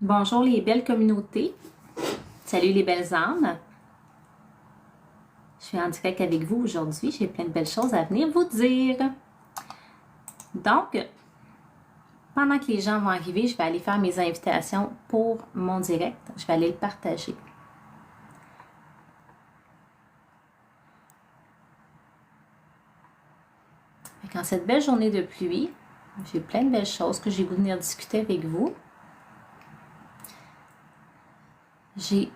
Bonjour les belles communautés. Salut les belles âmes. Je suis en direct avec vous aujourd'hui. J'ai plein de belles choses à venir vous dire. Donc, pendant que les gens vont arriver, je vais aller faire mes invitations pour mon direct. Je vais aller le partager. En cette belle journée de pluie, j'ai plein de belles choses que j'ai voulu venir discuter avec vous. J'ai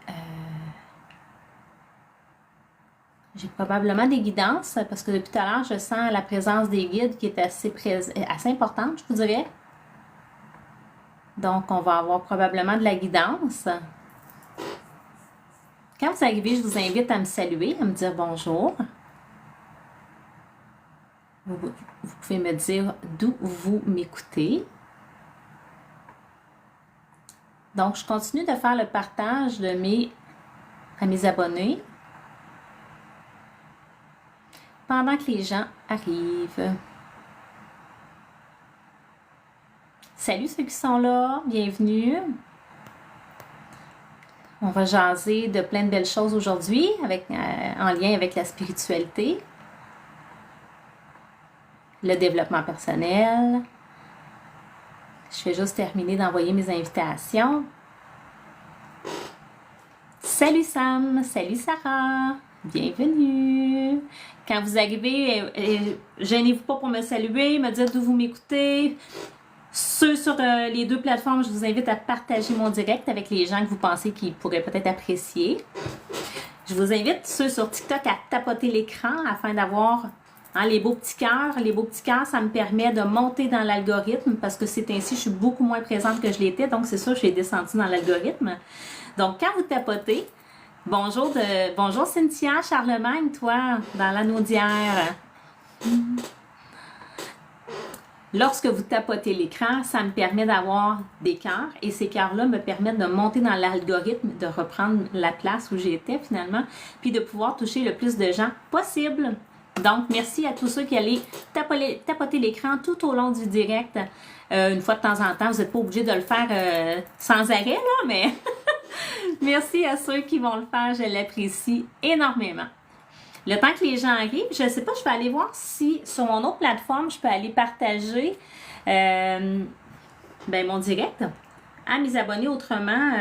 probablement des guidances parce que depuis tout à l'heure, je sens la présence des guides qui est assez importante, je vous dirais. Donc, on va avoir probablement de la guidance. Quand vous arrivez, je vous invite à me saluer, à me dire bonjour. Vous pouvez me dire d'où vous m'écoutez. Donc, je continue de faire le partage à mes abonnés pendant que les gens arrivent. Salut ceux qui sont là, bienvenue. On va jaser de plein de belles choses aujourd'hui en lien avec la spiritualité, le développement personnel. Je vais juste terminer d'envoyer mes invitations. Salut Sam, salut Sarah, bienvenue. Quand vous arrivez, gênez-vous pas pour me saluer, me dire d'où vous m'écoutez. Ceux sur les deux plateformes, je vous invite à partager mon direct avec les gens que vous pensez qu'ils pourraient peut-être apprécier. Je vous invite, ceux sur TikTok, à tapoter l'écran afin d'avoir les beaux petits cœurs. Les beaux petits cœurs, ça me permet de monter dans l'algorithme parce que c'est ainsi, je suis beaucoup moins présente que je l'étais. Donc, c'est ça, je suis descendue dans l'algorithme. Donc, quand vous tapotez, bonjour Cynthia, Charlemagne, toi, dans la Naudière. Lorsque vous tapotez l'écran, ça me permet d'avoir des cœurs et ces cœurs-là me permettent de monter dans l'algorithme, de reprendre la place où j'étais finalement, puis de pouvoir toucher le plus de gens possible. Donc, merci à tous ceux qui allaient tapoter l'écran tout au long du direct. Une fois de temps en temps, vous n'êtes pas obligé de le faire sans arrêt, là, mais merci à ceux qui vont le faire, je l'apprécie énormément. Le temps que les gens arrivent, je ne sais pas, je vais aller voir si sur mon autre plateforme, je peux aller partager mon direct à mes abonnés autrement.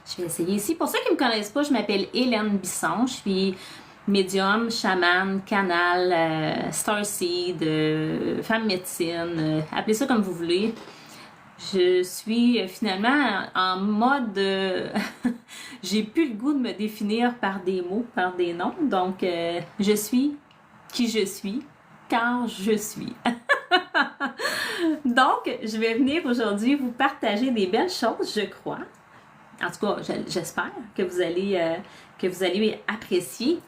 Je vais essayer ici. Pour ceux qui ne me connaissent pas, je m'appelle Hélène Bisson. Je suis médium, chaman, canal, starseed, femme médecine, appelez ça comme vous voulez. Je suis finalement en mode... j'ai plus le goût de me définir par des mots, par des noms. Donc, je suis qui je suis, car je suis. Donc, je vais venir aujourd'hui vous partager des belles choses, je crois. En tout cas, j'espère que vous allez apprécier.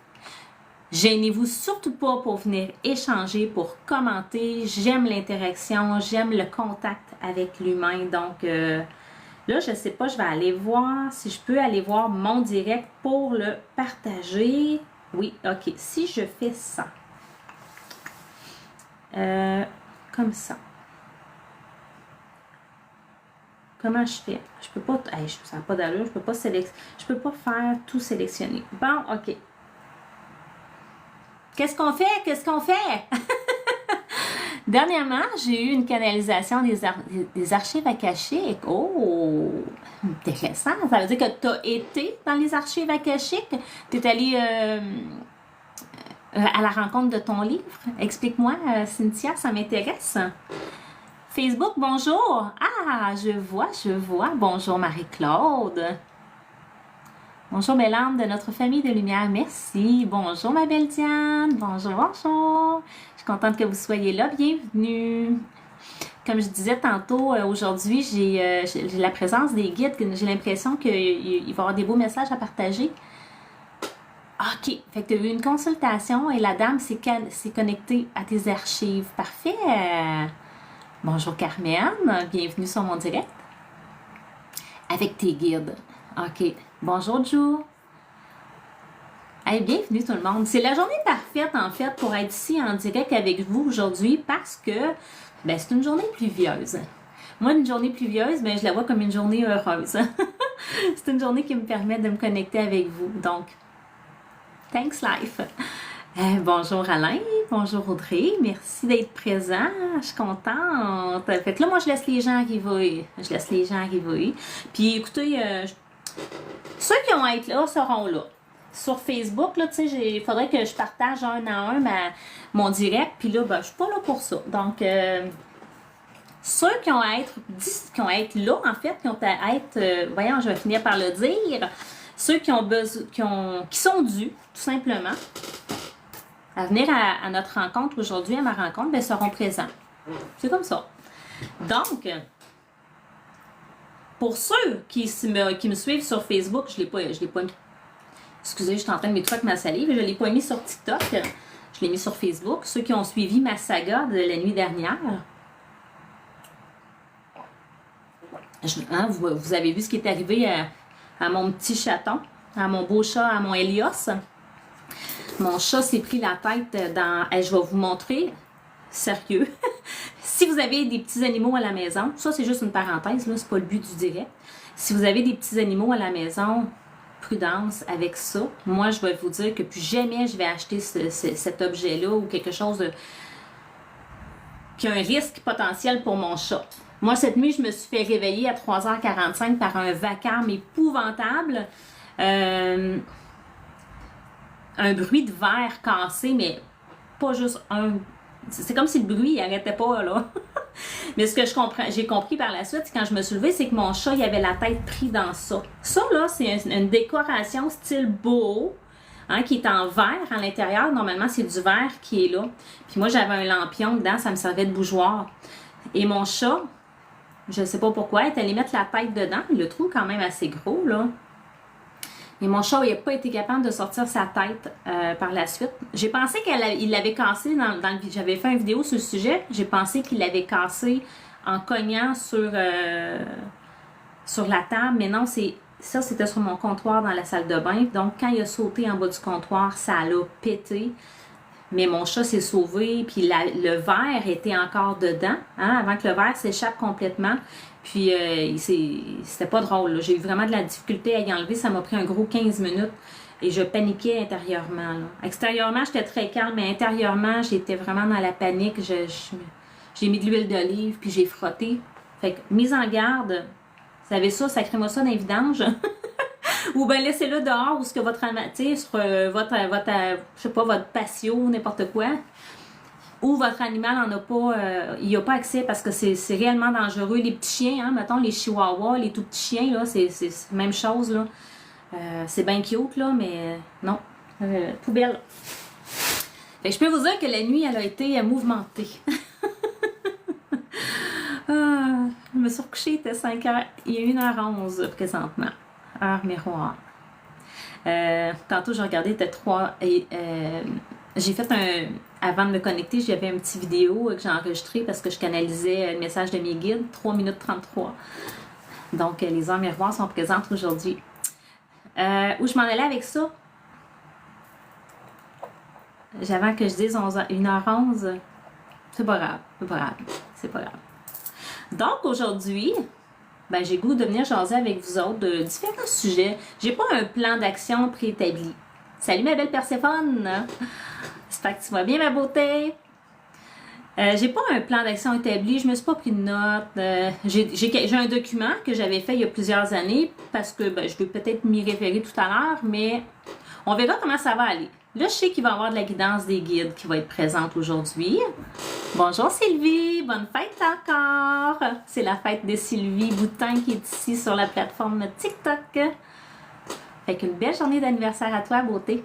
Gênez-vous surtout pas pour venir échanger, pour commenter. J'aime l'interaction, j'aime le contact avec l'humain. Donc, là, je ne sais pas, je vais aller voir si je peux aller voir mon direct pour le partager. Oui, ok. Si je fais ça, comme ça, comment je fais? Je peux pas, ça n'a pas d'allure, je peux pas faire tout sélectionner. Bon, ok. Qu'est-ce qu'on fait? Qu'est-ce qu'on fait? Dernièrement, j'ai eu une canalisation des archives akashiques. Oh! Intéressant. Ça veut dire que tu as été dans les archives akashiques? Tu es allé à la rencontre de ton livre? Explique-moi, Cynthia, ça m'intéresse. Facebook, bonjour. Ah, je vois. Bonjour Marie-Claude. Bonjour belle âme de notre famille de lumière, merci. Bonjour ma belle Diane, bonjour. Je suis contente que vous soyez là, bienvenue. Comme je disais tantôt, aujourd'hui, j'ai la présence des guides, j'ai l'impression qu'il va y avoir des beaux messages à partager. Ok, fait que tu as eu une consultation et la dame s'est connectée à tes archives, parfait. Bonjour Carmen, bienvenue sur mon direct. Avec tes guides, ok. Bonjour Jou. Hey, bienvenue tout le monde. C'est la journée parfaite en fait pour être ici en direct avec vous aujourd'hui parce que c'est une journée pluvieuse. Moi, une journée pluvieuse, ben, je la vois comme une journée heureuse. C'est une journée qui me permet de me connecter avec vous. Donc, thanks life. Bonjour Alain, bonjour Audrey, merci d'être présent, je suis contente. Fait que là, moi, je laisse les gens arriver. Puis écoutez, ceux qui vont être là seront là. Sur Facebook, là, tu sais, il faudrait que je partage un à un mon direct, puis là, ben, je suis pas là pour ça. Donc, ceux qui vont être là, en fait, qui ont à être, voyons, je vais finir par le dire, ceux qui ont besoin, qui sont dus, tout simplement, à venir à notre rencontre aujourd'hui, à ma rencontre, ben, seront présents. C'est comme ça. Donc, pour ceux qui me suivent sur Facebook, je l'ai pas mis. Excusez, je suis en train de m'étouffer avec ma salive. Je ne l'ai pas mis sur TikTok. Je l'ai mis sur Facebook. Ceux qui ont suivi ma saga de la nuit dernière. Vous avez vu ce qui est arrivé à mon petit chaton, à mon beau chat, à mon Hélios. Mon chat s'est pris la tête dans... je vais vous montrer. Sérieux. Si vous avez des petits animaux à la maison, ça c'est juste une parenthèse, là, c'est pas le but du direct. Si vous avez des petits animaux à la maison, prudence avec ça. Moi, je vais vous dire que plus jamais je vais acheter cet objet-là ou quelque chose qui a un risque potentiel pour mon chat. Moi, cette nuit, je me suis fait réveiller à 3h45 par un vacarme épouvantable. Un bruit de verre cassé, mais pas juste un... C'est comme si le bruit, il arrêtait pas, là. Mais ce que j'ai compris par la suite, quand je me suis levée, c'est que mon chat, il avait la tête pris dans ça. Ça, là, c'est une décoration style boho, hein, qui est en verre à l'intérieur. Normalement, c'est du verre qui est là. Puis moi, j'avais un lampion dedans, ça me servait de bougeoir. Et mon chat, je ne sais pas pourquoi, il est allé mettre la tête dedans. Il le trouve quand même assez gros, là. Et mon chat, il n'a pas été capable de sortir sa tête par la suite. J'ai pensé qu'il l'avait cassé j'avais fait une vidéo sur le sujet. J'ai pensé qu'il l'avait cassé en cognant sur la table. Mais non, ça, c'était sur mon comptoir dans la salle de bain. Donc, quand il a sauté en bas du comptoir, ça l'a pété. Mais mon chat s'est sauvé. Puis le verre était encore dedans, hein, avant que le verre s'échappe complètement. Puis, c'était pas drôle. J'ai eu vraiment de la difficulté à y enlever. Ça m'a pris un gros 15 minutes. Et je paniquais intérieurement. Là. Extérieurement, j'étais très calme. Mais intérieurement, j'étais vraiment dans la panique. J'ai mis de l'huile d'olive. Puis, j'ai frotté. Fait que, mise en garde. Vous savez ça, sacrez-moi ça dans les vidanges. Ou bien, laissez-le dehors. Ou ce que votre... Tu sais, sur je sais pas, votre patio, n'importe quoi. Ou votre animal en a pas, il n'y a pas accès parce que c'est réellement dangereux. Les petits chiens, hein, mettons les chihuahuas, les tout petits chiens, là, c'est la même chose, là. C'est bien cute, là, mais non. Poubelle. Fait que je peux vous dire que la nuit, elle a été mouvementée. Je me suis recouchée, il était 5h, il est 1h11 présentement. Heure miroir. Tantôt, j'ai regardé, il était 3 et j'ai fait avant de me connecter, j'avais une petite vidéo que j'ai enregistrée parce que je canalisais le message de mes guides, 3 minutes 33. Donc, les heures miroirs sont présentes aujourd'hui. Où je m'en allais avec ça? J'avais que je dise 1h11. C'est pas grave. Donc, aujourd'hui, ben, j'ai le goût de venir jaser avec vous autres de différents sujets. J'ai pas un plan d'action préétabli. Salut ma belle Perséphone! J'espère que tu vas bien, ma beauté. J'ai pas un plan d'action établi, je me suis pas pris de notes. J'ai un document que j'avais fait il y a plusieurs années parce que ben, je vais peut-être m'y référer tout à l'heure, mais on verra comment ça va aller. Là, je sais qu'il va y avoir de la guidance des guides qui va être présente aujourd'hui. Bonjour Sylvie, bonne fête encore. C'est la fête de Sylvie Boutin qui est ici sur la plateforme TikTok. Fait qu'une belle journée d'anniversaire à toi, beauté.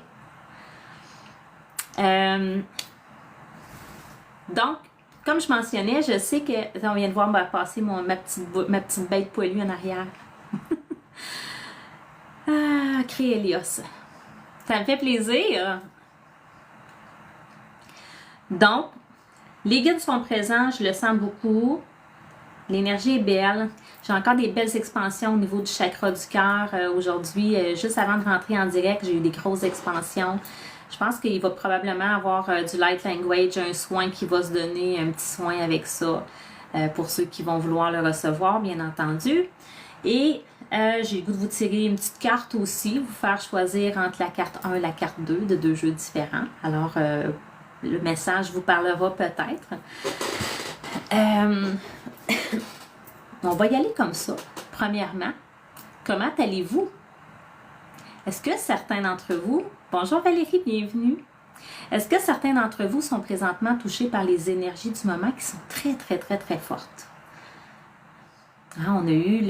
Donc, comme je mentionnais, je sais que... On vient de voir passer ma petite bête poilue en arrière. Créelios. Ça me fait plaisir. Donc, les guides sont présents, je le sens beaucoup. L'énergie est belle. J'ai encore des belles expansions au niveau du chakra du cœur aujourd'hui. Juste avant de rentrer en direct, j'ai eu des grosses expansions. Je pense qu'il va probablement avoir du light language, un soin qui va se donner, un petit soin avec ça. pour ceux qui vont vouloir le recevoir, bien entendu. Et j'ai le goût de vous tirer une petite carte aussi, vous faire choisir entre la carte 1 et la carte 2 de deux jeux différents. Alors, le message vous parlera peut-être. On va y aller comme ça. Premièrement, comment allez-vous? Est-ce que certains d'entre vous... Bonjour Valérie, bienvenue. Est-ce que certains d'entre vous sont présentement touchés par les énergies du moment qui sont très, très, très, très fortes? Hein, on a eu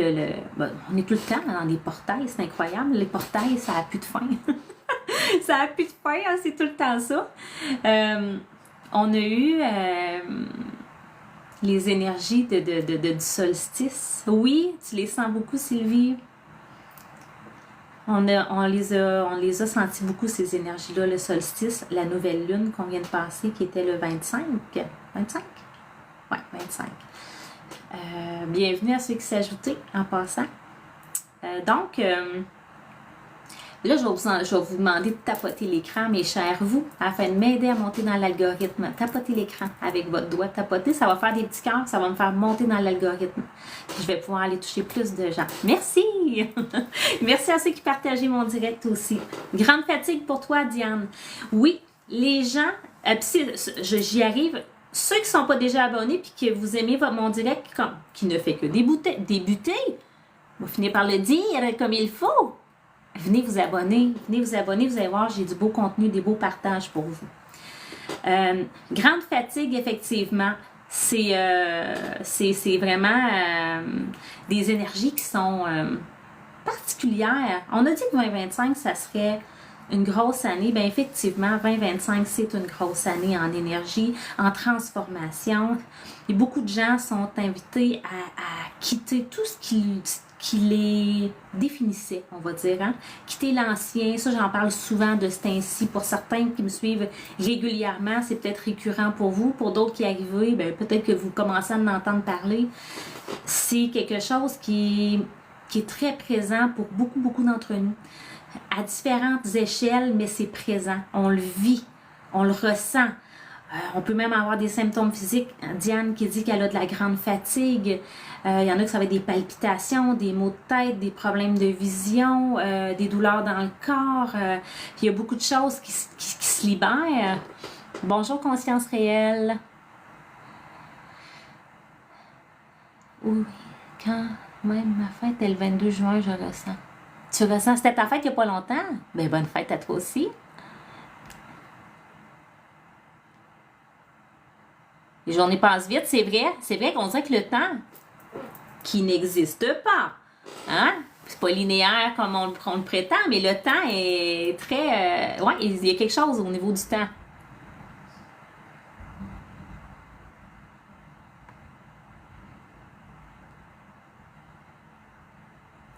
on est tout le temps dans les portails, c'est incroyable. Les portails, ça n'a plus de fin. Ça n'a plus de fin, hein, c'est tout le temps ça. On a eu les énergies du solstice. Oui, tu les sens beaucoup, Sylvie. On les a sentis beaucoup, ces énergies-là, le solstice, la nouvelle lune qu'on vient de passer, qui était le 25. 25? Ouais, 25. Bienvenue à ceux qui s'ajoutaient en passant. Là, je vais vous demander de tapoter l'écran, mes chers vous, afin de m'aider à monter dans l'algorithme. Tapotez l'écran avec votre doigt. Tapoter, ça va faire des petits cœurs, ça va me faire monter dans l'algorithme. Puis je vais pouvoir aller toucher plus de gens. Merci! Merci à ceux qui partageaient mon direct aussi. Grande fatigue pour toi, Diane. Oui, les gens, j'y arrive. Ceux qui ne sont pas déjà abonnés puis que vous aimez mon direct, qui ne fait que débuter, vous finissez par le dire comme il faut. Venez vous abonner, vous allez voir, j'ai du beau contenu, des beaux partages pour vous. Grande fatigue, effectivement, c'est vraiment des énergies qui sont particulières. On a dit que 2025, ça serait une grosse année. Bien, effectivement, 2025, c'est une grosse année en énergie, en transformation. Et beaucoup de gens sont invités à quitter tout ce qui les définissait, on va dire. Hein? Quitter l'ancien, ça j'en parle souvent de ce temps-ci. Pour certains qui me suivent régulièrement, c'est peut-être récurrent pour vous. Pour d'autres qui arrivent, ben, peut-être que vous commencez à en entendre parler. C'est quelque chose qui est très présent pour beaucoup, beaucoup d'entre nous. À différentes échelles, mais c'est présent. On le vit, on le ressent. On peut même avoir des symptômes physiques. Diane qui dit qu'elle a de la grande fatigue. Il y en a que ça va être des palpitations, des maux de tête, des problèmes de vision, des douleurs dans le corps. Il y a beaucoup de choses qui se libèrent. Bonjour conscience réelle. Oui, quand même ma fête est le 22 juin, je ressens. Tu ressens, c'était ta fête il n'y a pas longtemps? Ben bonne fête à toi aussi. Les journées passent vite, c'est vrai. C'est vrai qu'on dirait que le temps, qui n'existe pas, hein? C'est pas linéaire comme on le prétend, mais le temps est très... ouais, il y a quelque chose au niveau du temps.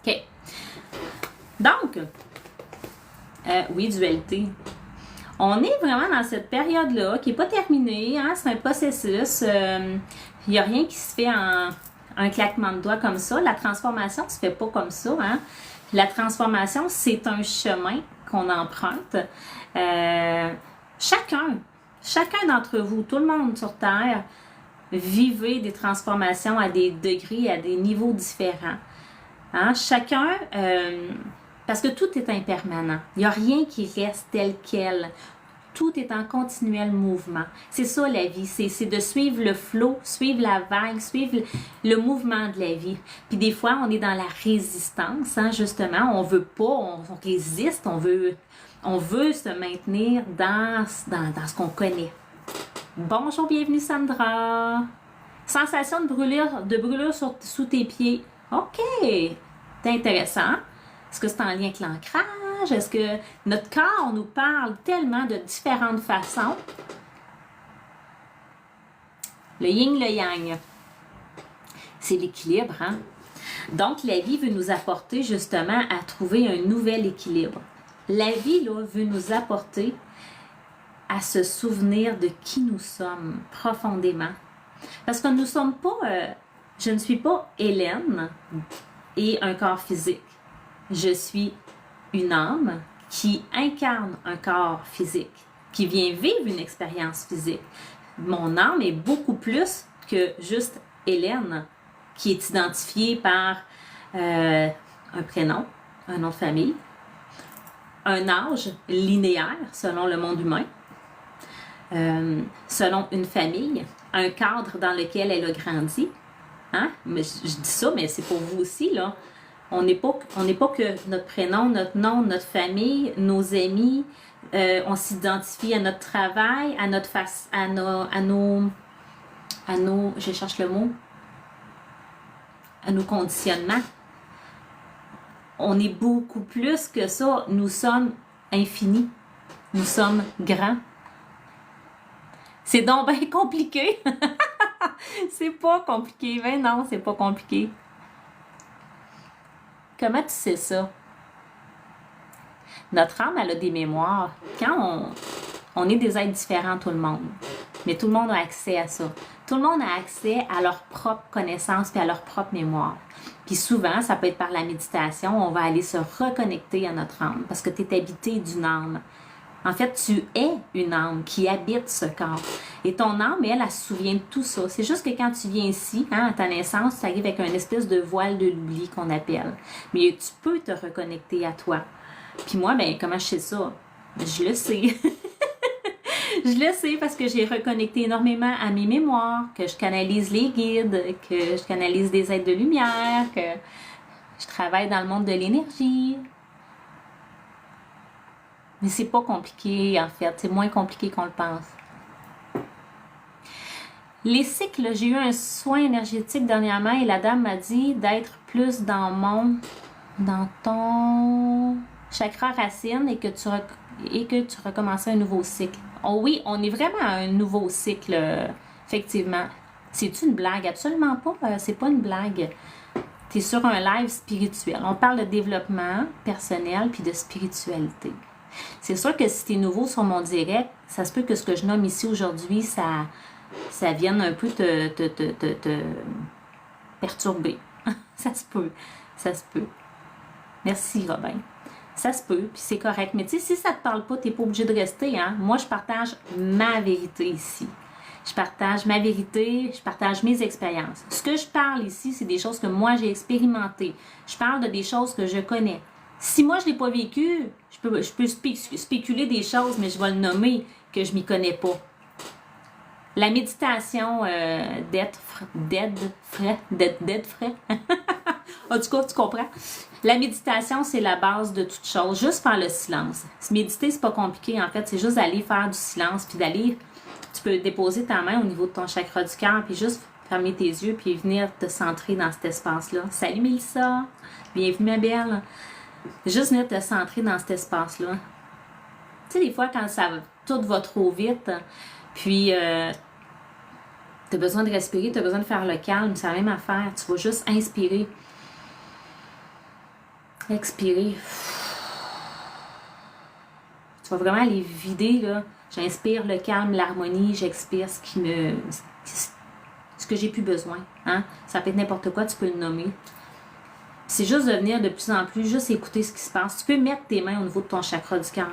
OK. Donc, oui, dualité. On est vraiment dans cette période-là qui n'est pas terminée, hein? C'est un processus. Il n'y a rien qui se fait en un claquement de doigts comme ça. La transformation ne se fait pas comme ça. Hein? La transformation, c'est un chemin qu'on emprunte. Chacun d'entre vous, tout le monde sur Terre, vivez des transformations à des degrés, à des niveaux différents. Hein? Chacun, parce que tout est impermanent. Il n'y a rien qui reste tel quel. Tout est en continuel mouvement. C'est ça la vie, c'est de suivre le flot, suivre la vague, suivre le mouvement de la vie. Puis des fois, on est dans la résistance, hein, justement. On veut pas, on résiste, on veut se maintenir dans ce qu'on connaît. Bonjour, bienvenue Sandra. Sensation de brûlure sous tes pieds. OK, c'est intéressant. Est-ce que c'est en lien avec l'ancrage? Est-ce que notre corps nous parle tellement de différentes façons? Le yin, le yang, c'est l'équilibre. Hein? Donc, la vie veut nous apporter justement à trouver un nouvel équilibre. La vie là, veut nous apporter à se souvenir de qui nous sommes profondément. Parce que nous ne sommes pas... je ne suis pas Hélène et un corps physique. Je suis une âme qui incarne un corps physique, qui vient vivre une expérience physique. Mon âme est beaucoup plus que juste Hélène, qui est identifiée par un prénom, un nom de famille, un âge linéaire selon le monde humain, selon une famille, un cadre dans lequel elle a grandi. Hein? Mais je dis ça, mais c'est pour vous aussi, là. On n'est pas que notre prénom, notre nom, notre famille, nos amis, on s'identifie à notre travail, à notre face, à nos, je cherche le mot, à nos conditionnements. On est beaucoup plus que ça. Nous sommes infinis. Nous sommes grands. C'est donc bien compliqué. C'est pas compliqué. Ben non, c'est pas compliqué. Comment tu sais ça? Notre âme, elle a des mémoires. Quand on est des êtres différents, tout le monde. Mais tout le monde a accès à ça. Tout le monde a accès à leur propre connaissance et à leur propre mémoire. Puis souvent, ça peut être par la méditation, on va aller se reconnecter à notre âme parce que tu es habité d'une âme. En fait, tu es une âme qui habite ce corps. Et ton âme, elle se souvient de tout ça. C'est juste que quand tu viens ici, hein, à ta naissance, tu arrives avec une espèce de voile de l'oubli qu'on appelle. Mais tu peux te reconnecter à toi. Puis moi, ben comment je sais ça? Je le sais. Je le sais parce que j'ai reconnecté énormément à mes mémoires, que je canalise les guides, que je canalise des êtres de lumière, que je travaille dans le monde de l'énergie. Mais c'est pas compliqué, en fait. C'est moins compliqué qu'on le pense. Les cycles, j'ai eu un soin énergétique dernièrement et la dame m'a dit d'être plus dans ton chakra racine et que tu recommençais un nouveau cycle. Oh oui, on est vraiment à un nouveau cycle, effectivement. C'est-tu une blague? Absolument pas. C'est pas une blague. Tu es sur un live spirituel. On parle de développement personnel puis de spiritualité. C'est sûr que si tu es nouveau sur mon direct, ça se peut que ce que je nomme ici aujourd'hui, ça vienne un peu te perturber. Ça se peut. Ça se peut. Merci, Robin. Ça se peut, puis c'est correct. Mais tu sais, si ça te parle pas, tu n'es pas obligé de rester. Hein? Moi, je partage ma vérité ici. Je partage ma vérité, je partage mes expériences. Ce que je parle ici, c'est des choses que moi, j'ai expérimentées. Je parle de des choses que je connais. Si moi, je ne l'ai pas vécu, je peux spéculer des choses, mais je vais le nommer que je m'y connais pas. La méditation d'être frais. En tout cas, tu comprends? La méditation, c'est la base de toute chose. Juste faire le silence. Méditer, c'est pas compliqué. En fait, c'est juste d'aller faire du silence, puis d'aller... Tu peux déposer ta main au niveau de ton chakra du cœur, puis juste fermer tes yeux, puis venir te centrer dans cet espace-là. Salut Mélissa! Bienvenue ma belle! Juste venir te centrer dans cet espace-là. Tu sais, des fois, quand tout va trop vite, puis tu as besoin de respirer, tu as besoin de faire le calme, c'est la même affaire. Tu vas juste inspirer. Expirer. Tu vas vraiment aller vider, là. J'inspire le calme, l'harmonie, j'expire ce que j'ai plus besoin. Hein? Ça peut être n'importe quoi, tu peux le nommer. C'est juste de venir de plus en plus, juste écouter ce qui se passe. Tu peux mettre tes mains au niveau de ton chakra du cœur.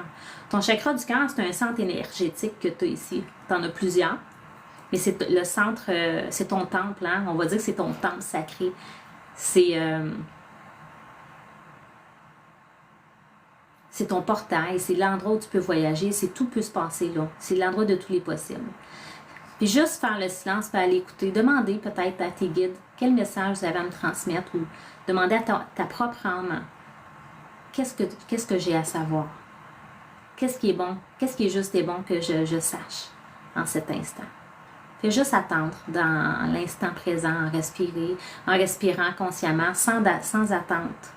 Ton chakra du cœur, c'est un centre énergétique que tu as ici. Tu en as plusieurs. Mais c'est le centre, c'est ton temple. Hein? On va dire que c'est ton temple sacré. C'est ton portail, c'est l'endroit où tu peux voyager, tout peut se passer là. C'est l'endroit de tous les possibles. Puis juste faire le silence, puis aller écouter, demander peut-être à tes guides quel message vous avez à me transmettre ou demander à ta propre âme qu'est-ce que j'ai à savoir. Qu'est-ce qui est bon, qu'est-ce qui est juste et bon que je sache en cet instant. Fais juste attendre dans l'instant présent, en respirant consciemment, sans attente.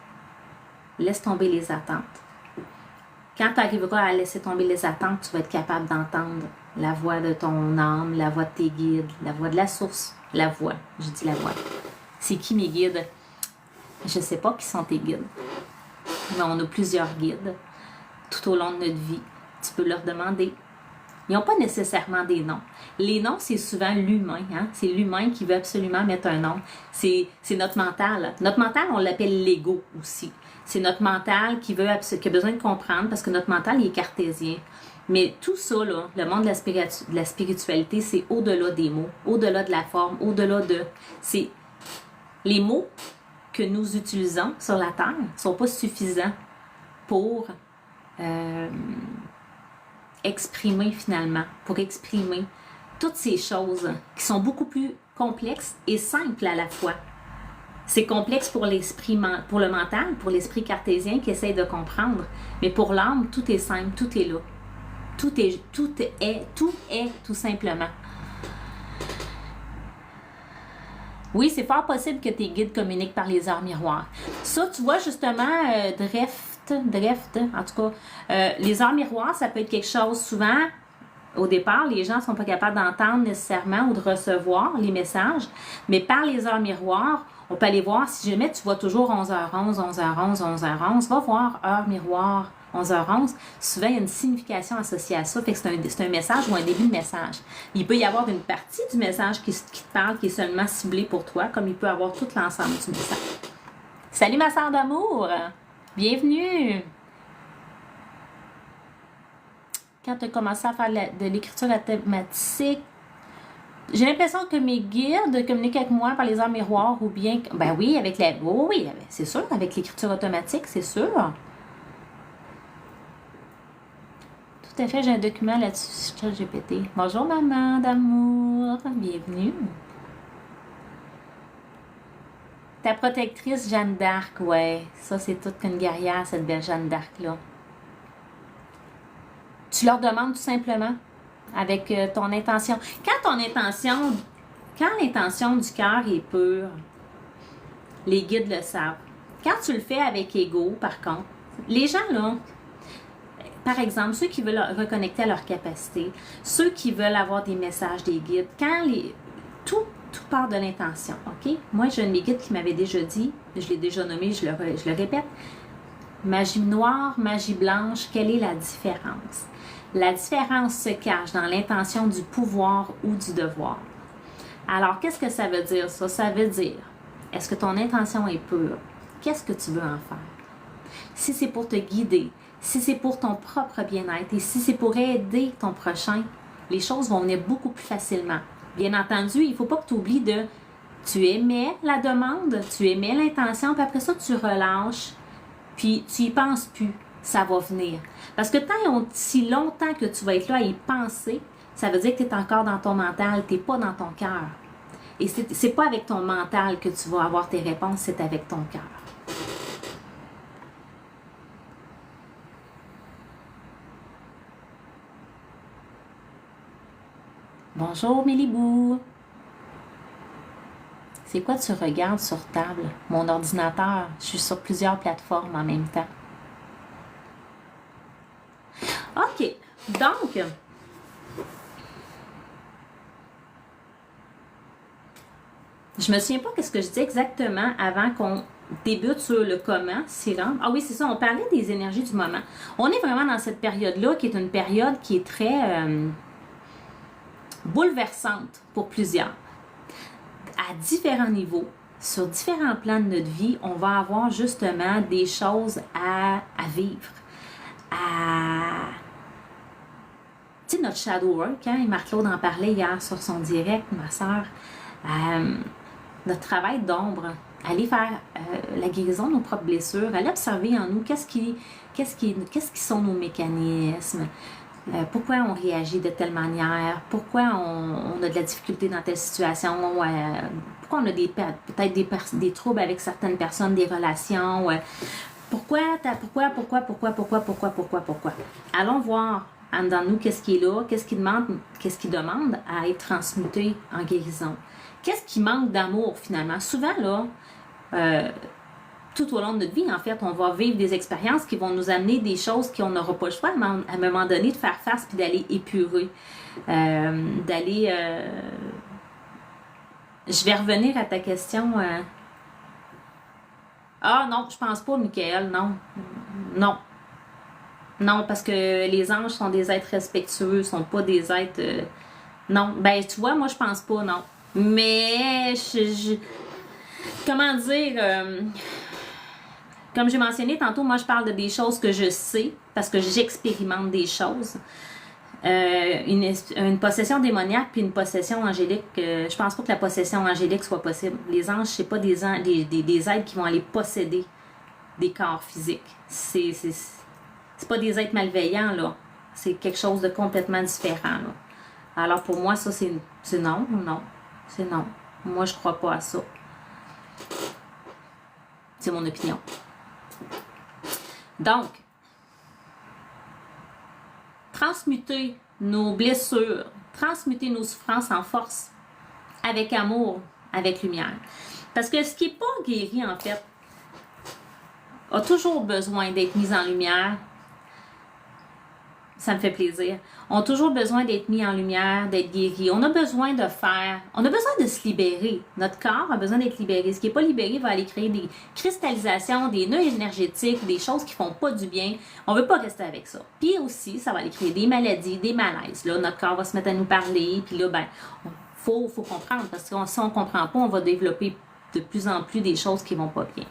Laisse tomber les attentes. Quand tu arriveras à laisser tomber les attentes, tu vas être capable d'entendre la voix de ton âme, la voix de tes guides, la voix de la source. La voix, je dis la voix. C'est qui mes guides? Je ne sais pas qui sont tes guides. Mais on a plusieurs guides tout au long de notre vie. Tu peux leur demander. Ils n'ont pas nécessairement des noms. Les noms, c'est souvent l'humain. Hein? C'est l'humain qui veut absolument mettre un nom. C'est notre mental. Notre mental, on l'appelle l'ego aussi. C'est notre mental qui a besoin de comprendre parce que notre mental il est cartésien. Mais tout ça, là, le monde de la spiritualité, c'est au-delà des mots, au-delà de la forme, au-delà de... C'est les mots que nous utilisons sur la Terre ne sont pas suffisants pour exprimer finalement, pour exprimer toutes ces choses qui sont beaucoup plus complexes et simples à la fois. C'est complexe pour l'esprit, pour le mental, pour l'esprit cartésien qui essaye de comprendre, mais pour l'âme, tout est simple, tout est là. Tout est tout simplement. Oui, c'est fort possible que tes guides communiquent par les heures miroirs. Ça, tu vois justement, Dreft, en tout cas, les heures miroirs, ça peut être quelque chose souvent. Au départ, les gens ne sont pas capables d'entendre nécessairement ou de recevoir les messages, mais par les heures miroirs, on peut aller voir, si jamais tu vois toujours 11h11, 11h11, 11h11, va voir heure miroir 11h11. Souvent, il y a une signification associée à ça, fait que c'est un message ou un début de message. Il peut y avoir une partie du message qui te parle, qui est seulement ciblée pour toi, comme il peut y avoir tout l'ensemble du message. Salut ma sœur d'amour! Bienvenue! Quand tu as commencé à faire de l'écriture mathématique, j'ai l'impression que mes guides communiquent avec moi par les heures miroirs ou bien... Ben oui, avec la... Oh oui, c'est sûr, avec l'écriture automatique, c'est sûr. Tout à fait, j'ai un document là-dessus sur ChatGPT. Bonjour maman d'amour, bienvenue. Ta protectrice Jeanne d'Arc, ouais, ça c'est toute qu'une guerrière, cette belle Jeanne d'Arc-là. Tu leur demandes tout simplement avec ton intention. Quand l'intention du cœur est pure, les guides le savent. Quand tu le fais avec ego, par contre, les gens là, par exemple, ceux qui veulent reconnecter à leur capacité, ceux qui veulent avoir des messages des guides, tout part de l'intention, ok? Moi, j'ai un de mes guides qui m'avait déjà dit, je l'ai déjà nommé, je le répète, magie noire, magie blanche, quelle est la différence? La différence se cache dans l'intention du pouvoir ou du devoir. Alors, qu'est-ce que ça veut dire ça? Ça veut dire, est-ce que ton intention est pure? Qu'est-ce que tu veux en faire? Si c'est pour te guider, si c'est pour ton propre bien-être et si c'est pour aider ton prochain, les choses vont venir beaucoup plus facilement. Bien entendu, il ne faut pas que tu oublies de... Tu émets la demande, tu émets l'intention, puis après ça, tu relâches, puis tu y penses plus. Ça va venir. Parce que si longtemps que tu vas être là à y penser, ça veut dire que tu es encore dans ton mental, tu n'es pas dans ton cœur. Et c'est pas avec ton mental que tu vas avoir tes réponses, c'est avec ton cœur. Bonjour Mélibou. C'est quoi tu regardes sur table? Mon ordinateur. Je suis sur plusieurs plateformes en même temps. OK. Donc, je me souviens pas ce que je disais exactement avant qu'on débute sur le comment s'y rendre. Ah oui, c'est ça, on parlait des énergies du moment. On est vraiment dans cette période-là qui est une période qui est très bouleversante pour plusieurs. À différents niveaux, sur différents plans de notre vie, on va avoir justement des choses à vivre. Tu sais, notre shadow work, hein, et Marc-Claude en parlait hier sur son direct, ma soeur, notre travail d'ombre, aller faire la guérison de nos propres blessures, aller observer en nous qu'est-ce qui sont nos mécanismes, pourquoi on réagit de telle manière, pourquoi on a de la difficulté dans telle situation, pourquoi on a peut-être des troubles avec certaines personnes, des relations, pourquoi. Allons voir en dedans de nous qu'est-ce qui est là, qu'est-ce qui demande à être transmuté en guérison. Qu'est-ce qui manque d'amour finalement? Souvent là, tout au long de notre vie, en fait, on va vivre des expériences qui vont nous amener des choses qu'on n'aura pas le choix à un moment donné de faire face puis d'aller épurer. Je vais revenir à ta question. Ah non, je pense pas, Michael, non. Non. Non, parce que les anges sont des êtres respectueux, sont pas des êtres... Non, ben tu vois, moi je pense pas, non. Mais, comment dire... Comme j'ai mentionné tantôt, moi je parle de des choses que je sais parce que j'expérimente des choses. Une possession démoniaque puis une possession angélique, je pense pas que la possession angélique soit possible. Les anges, c'est pas des êtres qui vont aller posséder des corps physiques. C'est pas des êtres malveillants, là. C'est quelque chose de complètement différent, là. Alors pour moi, ça, c'est non, non. C'est non. Moi, je crois pas à ça. C'est mon opinion. Donc, transmuter nos blessures, transmuter nos souffrances en force, avec amour, avec lumière. Parce que ce qui n'est pas guéri, en fait, a toujours besoin d'être mis en lumière. Ça me fait plaisir. On a toujours besoin d'être mis en lumière, d'être guéri. On a besoin de se libérer. Notre corps a besoin d'être libéré. Ce qui n'est pas libéré va aller créer des cristallisations, des nœuds énergétiques, des choses qui ne font pas du bien. On ne veut pas rester avec ça. Puis aussi, ça va aller créer des maladies, des malaises. Là, notre corps va se mettre à nous parler. Puis là, faut comprendre. Parce que si on ne comprend pas, on va développer de plus en plus des choses qui ne vont pas bien.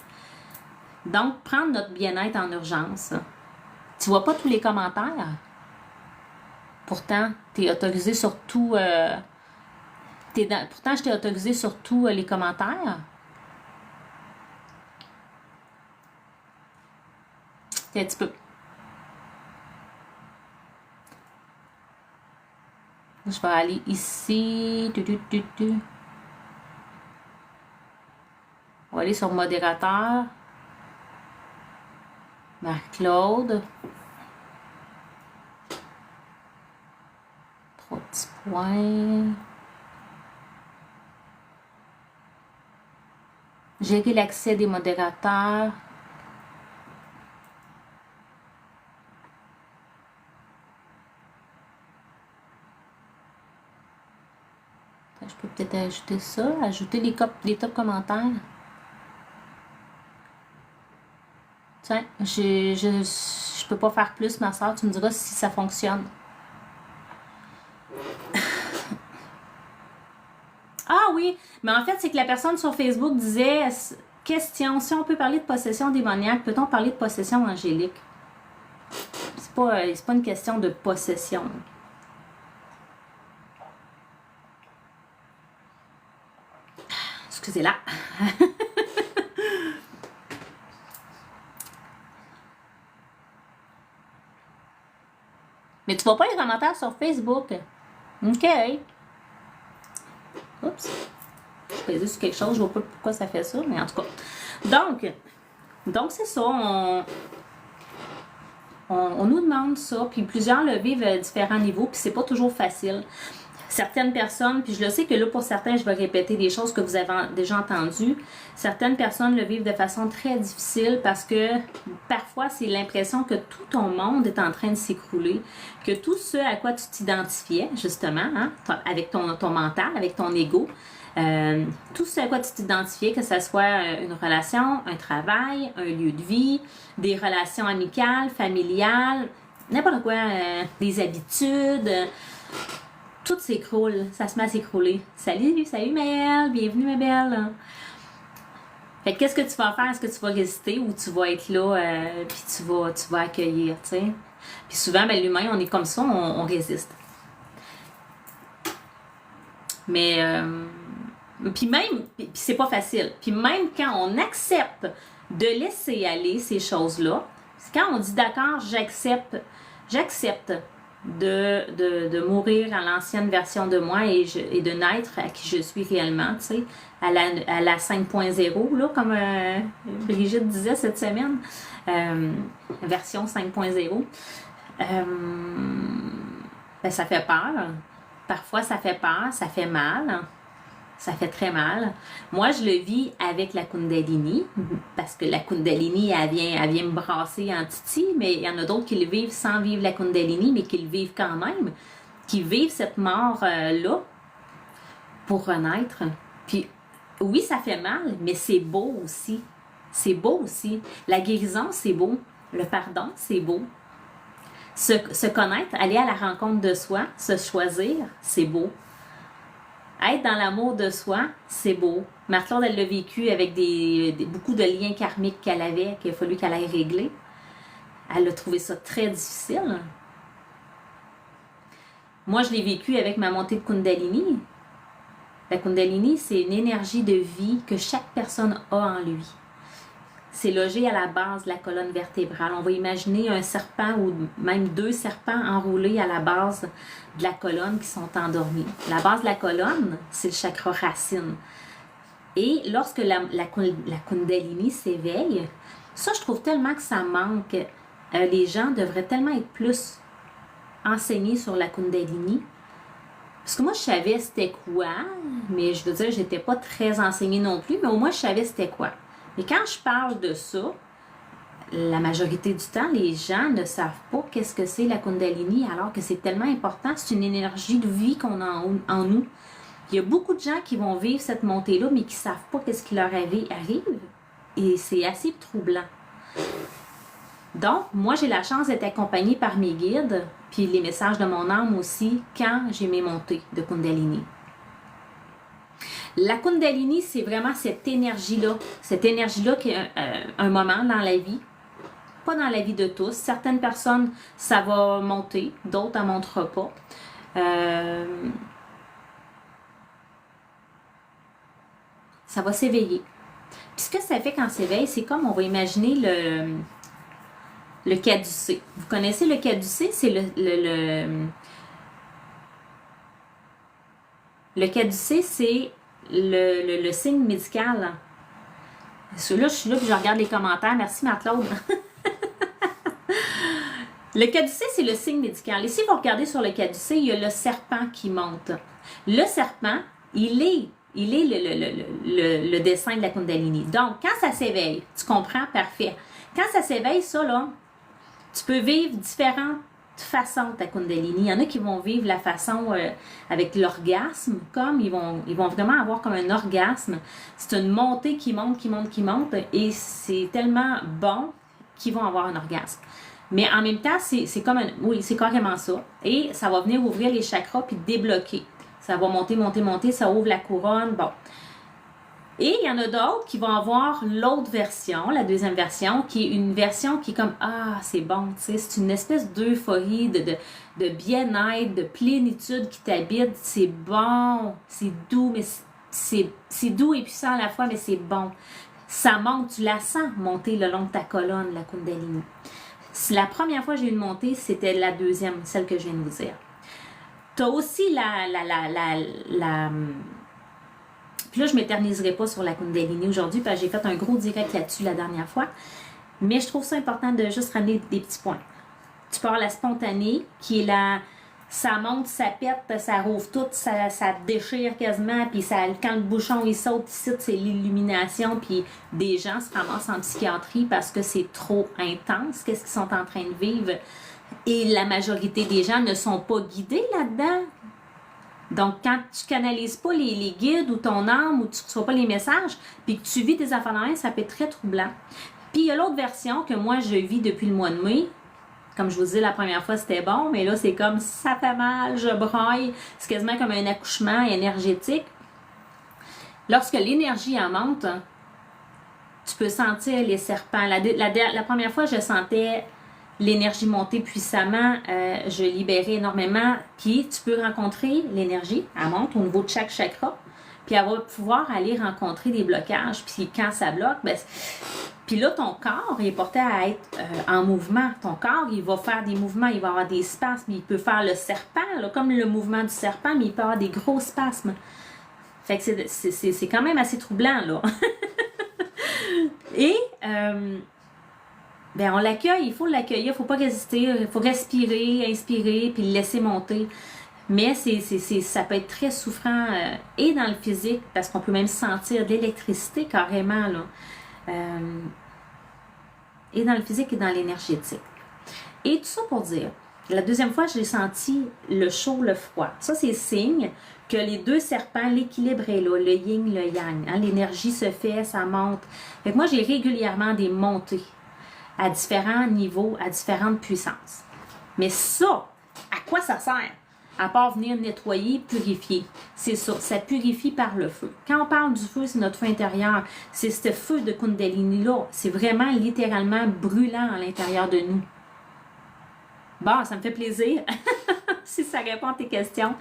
Donc, prendre notre bien-être en urgence. Tu vois pas tous les commentaires? Pourtant, tu es autorisé sur tout. Pourtant, je t'ai autorisé sur tous les commentaires. Un petit peu. Je vais aller ici. On va aller sur modérateur. Marc-Claude. 3 petits points. Gérer l'accès des modérateurs. Je peux peut-être ajouter ça. Ajouter les top commentaires. Tiens, je peux pas faire plus, ma soeur. Tu me diras si ça fonctionne. Ah oui, mais en fait, c'est que la personne sur Facebook disait, question, si on peut parler de possession démoniaque, peut-on parler de possession angélique? C'est pas une question de possession. Excusez-la. Mais tu vois pas les commentaires sur Facebook. OK. Oups. Je faisais sur quelque chose, je vois pas pourquoi ça fait ça, mais en tout cas. Donc c'est ça. On nous demande ça, puis plusieurs le vivent à différents niveaux, puis c'est pas toujours facile. Certaines personnes, puis je le sais que là, pour certains, je vais répéter des choses que vous avez déjà entendues. Certaines personnes le vivent de façon très difficile parce que parfois, c'est l'impression que tout ton monde est en train de s'écrouler, que tout ce à quoi tu t'identifiais, justement, hein, avec ton mental, avec ton ego, tout ce à quoi tu t'identifiais, que ce soit une relation, un travail, un lieu de vie, des relations amicales, familiales, n'importe quoi, des habitudes, tout s'écroule, ça se met à s'écrouler. Salut Mel, bienvenue ma belle. Fait que qu'est-ce que tu vas faire? Est-ce que tu vas résister ou tu vas être là puis tu vas accueillir, tu sais? Puis souvent, l'humain, on est comme ça, on résiste. Mais puis même, puis c'est pas facile. Puis même quand on accepte de laisser aller ces choses-là, c'est quand on dit d'accord, j'accepte de mourir à l'ancienne version de moi et de naître à qui je suis réellement, tu sais, à la 5.0, là, comme Brigitte disait cette semaine, version 5.0. Ça fait peur. Parfois, ça fait peur, ça fait mal. Ça fait très mal. Moi, je le vis avec la Kundalini, parce que la Kundalini, elle vient me brasser en titi, mais il y en a d'autres qui le vivent sans vivre la Kundalini, mais qui le vivent quand même, qui vivent cette mort-là pour renaître. Puis, oui, ça fait mal, mais c'est beau aussi. C'est beau aussi. La guérison, c'est beau. Le pardon, c'est beau. Se connaître, aller à la rencontre de soi, se choisir, c'est beau. Être dans l'amour de soi, c'est beau. Marc-Claude, elle l'a vécu avec beaucoup de liens karmiques qu'elle avait, qu'il a fallu qu'elle aille régler. Elle a trouvé ça très difficile. Moi, je l'ai vécu avec ma montée de Kundalini. La Kundalini, c'est une énergie de vie que chaque personne a en lui. C'est logé à la base de la colonne vertébrale. On va imaginer un serpent ou même 2 serpents enroulés à la base de la colonne qui sont endormis. La base de la colonne, c'est le chakra racine. Et lorsque la Kundalini s'éveille, ça, je trouve tellement que ça manque. Les gens devraient tellement être plus enseignés sur la Kundalini. Parce que moi, je savais c'était quoi, mais je veux dire, j'étais pas très enseignée non plus, mais au moins, je savais c'était quoi. Et quand je parle de ça, la majorité du temps, les gens ne savent pas qu'est-ce que c'est la Kundalini, alors que c'est tellement important. C'est une énergie de vie qu'on a en nous. Il y a beaucoup de gens qui vont vivre cette montée-là, mais qui ne savent pas qu'est-ce qui leur arrive. Et c'est assez troublant. Donc, moi, j'ai la chance d'être accompagnée par mes guides, puis les messages de mon âme aussi, quand j'ai mes montées de Kundalini. La Kundalini, c'est vraiment cette énergie-là qui est un moment dans la vie, pas dans la vie de tous. Certaines personnes, ça va monter, d'autres, ça ne montera pas. Ça va s'éveiller. Puis ce que ça fait quand ça s'éveille, c'est comme on va imaginer le caducée. Vous connaissez le caducée? C'est le caducée, c'est le signe médical. Là, je suis là puis je regarde les commentaires. Merci, Marc-Claude. Le caducée, c'est le signe médical. Ici, vous regardez sur le caducée, il y a le serpent qui monte. Le serpent, il est le dessin de la Kundalini. Donc, quand ça s'éveille, tu comprends? Parfait. Quand ça s'éveille, ça, là, tu peux vivre différentes façons ta Kundalini. Il y en a qui vont vivre la façon avec l'orgasme, comme ils vont vraiment avoir comme un orgasme. C'est une montée qui monte, et c'est tellement bon qu'ils vont avoir un orgasme. Mais en même temps, c'est comme oui, c'est carrément ça. Et ça va venir ouvrir les chakras puis débloquer. Ça va monter, ça ouvre la couronne, bon. Et il y en a d'autres qui vont avoir l'autre version, la deuxième version, qui est une version qui est comme, ah, c'est bon, tu sais, c'est une espèce d'euphorie, de bien-être, de plénitude qui t'habite, c'est bon, c'est doux, mais c'est doux et puissant à la fois, mais c'est bon. Ça monte, tu la sens monter le long de ta colonne, la Kundalini. La première fois que j'ai eu une montée, c'était la deuxième, celle que je viens de vous dire. Tu as aussi Puis là, je ne m'éterniserai pas sur la Kundalini aujourd'hui parce que j'ai fait un gros direct là-dessus la dernière fois. Mais je trouve ça important de juste ramener des petits points. Tu peux avoir la spontanée qui est là, ça monte, ça pète, ça rouvre tout, ça déchire quasiment. Puis quand le bouchon il saute ici, c'est l'illumination. Puis des gens se ramassent en psychiatrie parce que c'est trop intense. Qu'est-ce qu'ils sont en train de vivre? Et la majorité des gens ne sont pas guidés là-dedans. Donc, quand tu canalises pas les guides ou ton âme ou tu ne reçois pas les messages, puis que tu vis tes affaires dans rien, ça peut être très troublant. Puis, il y a l'autre version que moi, je vis depuis le mois de mai. Comme je vous dis, la première fois, c'était bon, mais là, c'est comme ça fait mal, je braille. C'est quasiment comme un accouchement énergétique. Lorsque l'énergie en monte, tu peux sentir les serpents. La première fois, je sentais l'énergie monter puissamment, je libérais énormément, puis tu peux rencontrer l'énergie, elle monte au niveau de chaque chakra, puis elle va pouvoir aller rencontrer des blocages, puis quand ça bloque, ben, puis là, ton corps est porté à être en mouvement. Ton corps, il va faire des mouvements, il va avoir des spasmes, il peut faire le serpent, là, comme le mouvement du serpent, mais il peut avoir des gros spasmes. Fait que c'est quand même assez troublant, là. Et ben on l'accueille, il faut l'accueillir, il ne faut pas résister, il faut respirer, inspirer, puis le laisser monter. Mais ça peut être très souffrant et dans le physique, parce qu'on peut même sentir de l'électricité carrément, là. Et dans le physique et dans l'énergétique. Et tout ça pour dire, la deuxième fois, j'ai senti le chaud, le froid. Ça, c'est signe que les deux serpents, l'équilibre est là, le yin, le yang. Hein, l'énergie se fait, ça monte. Fait que moi, j'ai régulièrement des montées à différents niveaux, à différentes puissances. Mais ça, à quoi ça sert? à part venir nettoyer, purifier. C'est ça purifie par le feu. Quand on parle du feu, c'est notre feu intérieur. C'est ce feu de Kundalini-là. C'est vraiment littéralement brûlant à l'intérieur de nous. Bon, ça me fait plaisir si ça répond à tes questions.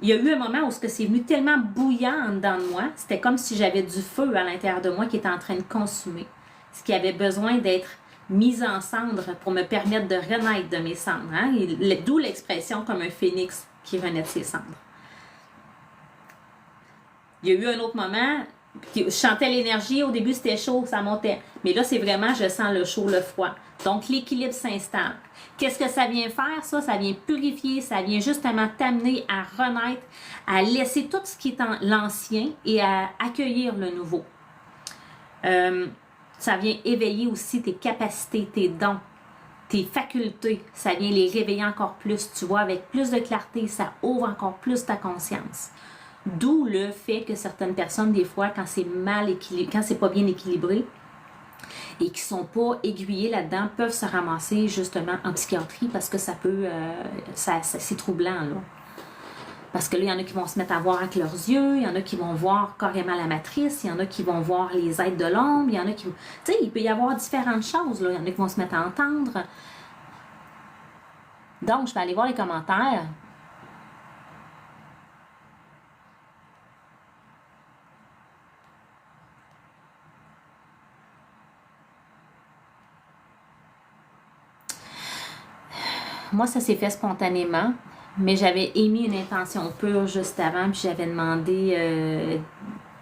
Il y a eu un moment où c'est venu tellement bouillant en dedans de moi, c'était comme si j'avais du feu à l'intérieur de moi qui était en train de consumer. Ce qui avait besoin d'être mis en cendre pour me permettre de renaître de mes cendres. Hein? D'où l'expression comme un phénix qui renaît de ses cendres. Il y a eu un autre moment, je sentais l'énergie, au début c'était chaud, ça montait. Mais là c'est vraiment, je sens le chaud, le froid. Donc l'équilibre s'installe. Qu'est-ce que ça vient faire ça? Ça vient purifier, ça vient justement t'amener à renaître, à laisser tout ce qui est l'ancien et à accueillir le nouveau. Ça vient éveiller aussi tes capacités, tes dons, tes facultés. Ça vient les réveiller encore plus, tu vois, avec plus de clarté, ça ouvre encore plus ta conscience. D'où le fait que certaines personnes, des fois, quand c'est mal équilibré, quand c'est pas bien équilibré et qui sont pas aiguillés là-dedans, peuvent se ramasser justement en psychiatrie parce que ça peut, c'est troublant là. Parce que là, il y en a qui vont se mettre à voir avec leurs yeux, il y en a qui vont voir carrément la matrice, il y en a qui vont voir les êtres de l'ombre, il y en a qui... Tu sais, il peut y avoir différentes choses, là. Il y en a qui vont se mettre à entendre. Donc, je vais aller voir les commentaires. Moi, ça s'est fait spontanément. Mais j'avais émis une intention pure juste avant, puis j'avais demandé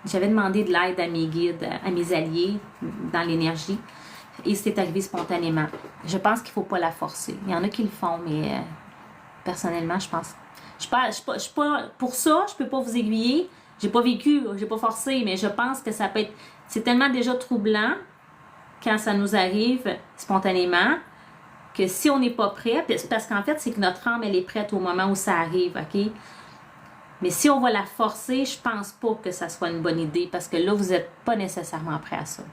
de l'aide à mes guides, à mes alliés dans l'énergie. Et c'est arrivé spontanément. Je pense qu'il ne faut pas la forcer. Il y en a qui le font, mais personnellement, je pense. Je suis pas pour ça, je ne peux pas vous aiguiller. J'ai pas vécu, j'ai pas forcé, mais je pense que ça peut être. C'est tellement déjà troublant quand ça nous arrive spontanément. Que si on n'est pas prêt, parce qu'en fait, c'est que notre âme, elle est prête au moment où ça arrive, OK? Mais si on va la forcer, je pense pas que ça soit une bonne idée, parce que là, vous n'êtes pas nécessairement prêt à ça.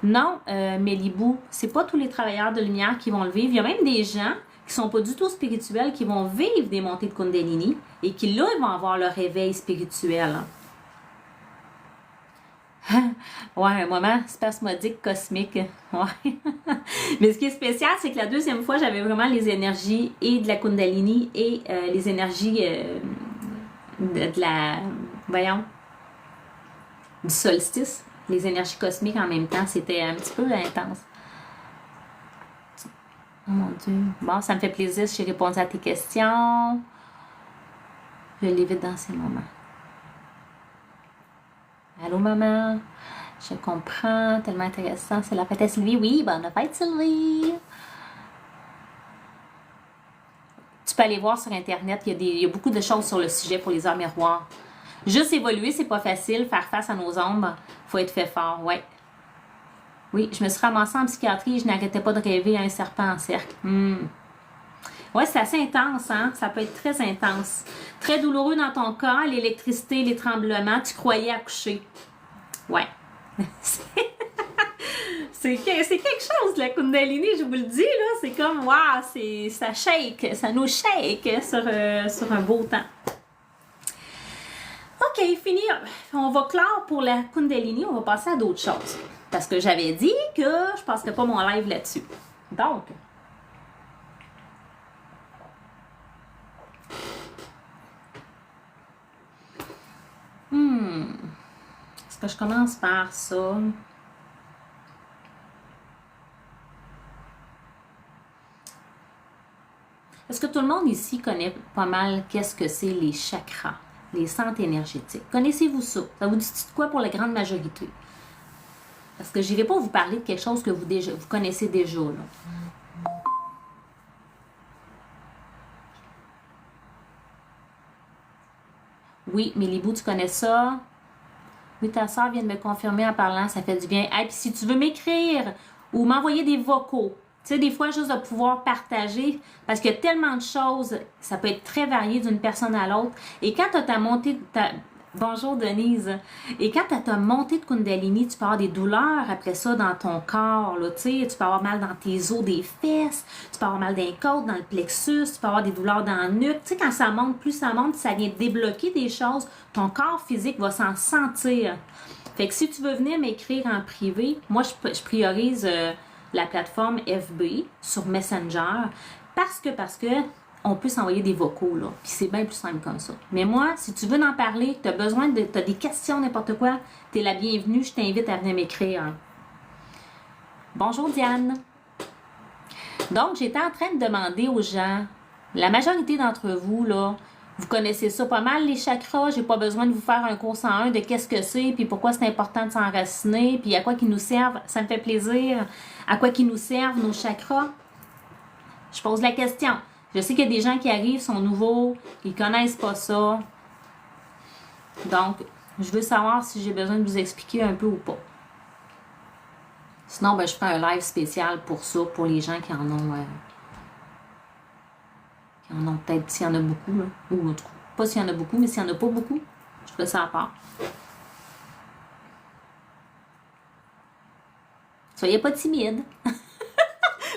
Non, Mélibou, c'est pas tous les travailleurs de lumière qui vont le vivre. Il y a même des gens qui sont pas du tout spirituels, qui vont vivre des montées de Kundalini, et qui, là, ils vont avoir leur réveil spirituel. Ouais, un moment spasmodique cosmique. Ouais. Mais ce qui est spécial, c'est que la deuxième fois, j'avais vraiment les énergies et de la Kundalini et les énergies de la... Voyons. Du solstice. Les énergies cosmiques en même temps. C'était un petit peu intense. Oh mon Dieu. Bon, ça me fait plaisir si j'ai répondu à tes questions. Je l'évite dans ces moments. Allô, maman? Je comprends, tellement intéressant. C'est la fête à Sylvie. Oui, bonne fête, Sylvie! Tu peux aller voir sur Internet, il y a beaucoup de choses sur le sujet pour les heures miroirs. Juste évoluer, c'est pas facile. Faire face à nos ombres, il faut être fait fort, ouais. Oui, je me suis ramassée en psychiatrie et je n'arrêtais pas de rêver à un serpent en cercle. Ouais, c'est assez intense, hein? Ça peut être très intense. Très douloureux dans ton cas, l'électricité, les tremblements, tu croyais accoucher. Ouais. C'est quelque chose, la Kundalini, je vous le dis, là. C'est comme, waouh, ça shake, ça nous shake sur un beau temps. OK, fini. On va clore pour la Kundalini, on va passer à d'autres choses. Parce que j'avais dit que je passerais pas mon live là-dessus. Donc... Est-ce que je commence par ça? Est-ce que tout le monde ici connaît pas mal qu'est-ce que c'est les chakras, les centres énergétiques? Connaissez-vous ça? Ça vous dit quoi pour la grande majorité? Parce que je n'irai pas vous parler de quelque chose que vous connaissez déjà, là. Oui, Mélibou, tu connais ça? Oui, ta soeur vient de me confirmer en parlant, ça fait du bien. Et puis si tu veux m'écrire ou m'envoyer des vocaux, tu sais, des fois, juste de pouvoir partager, parce qu'il y a tellement de choses, ça peut être très varié d'une personne à l'autre. Et quand tu as ta montée, Bonjour Denise. Et quand tu as monté de Kundalini, tu peux avoir des douleurs après ça dans ton corps. Là, tu peux avoir mal dans tes os des fesses, tu peux avoir mal dans les côtes, dans le plexus, tu peux avoir des douleurs dans le nuque. Tu sais, quand ça monte, plus ça monte, ça vient débloquer des choses. Ton corps physique va s'en sentir. Fait que si tu veux venir m'écrire en privé, moi je priorise la plateforme FB sur Messenger parce que on peut s'envoyer des vocaux, là. Puis c'est bien plus simple comme ça. Mais moi, si tu veux en parler, tu as besoin de. Tu as des questions, n'importe quoi, tu es la bienvenue, je t'invite à venir m'écrire. Bonjour Diane. Donc, j'étais en train de demander aux gens, la majorité d'entre vous, là, vous connaissez ça pas mal, les chakras. J'ai pas besoin de vous faire un cours 101 de qu'est-ce que c'est, puis pourquoi c'est important de s'enraciner, puis à quoi qu'ils nous servent. Ça me fait plaisir. À quoi qu'ils nous servent, nos chakras? Je pose la question. Je sais qu'il y a des gens qui arrivent, sont nouveaux, ils connaissent pas ça. Donc, je veux savoir si j'ai besoin de vous expliquer un peu ou pas. Sinon, ben, je ferai un live spécial pour ça, pour les gens qui en ont peut-être, s'il y en a beaucoup, là. Ou en tout cas, pas s'il y en a beaucoup, mais s'il y en a pas beaucoup, je ferai ça à part. Soyez pas timide.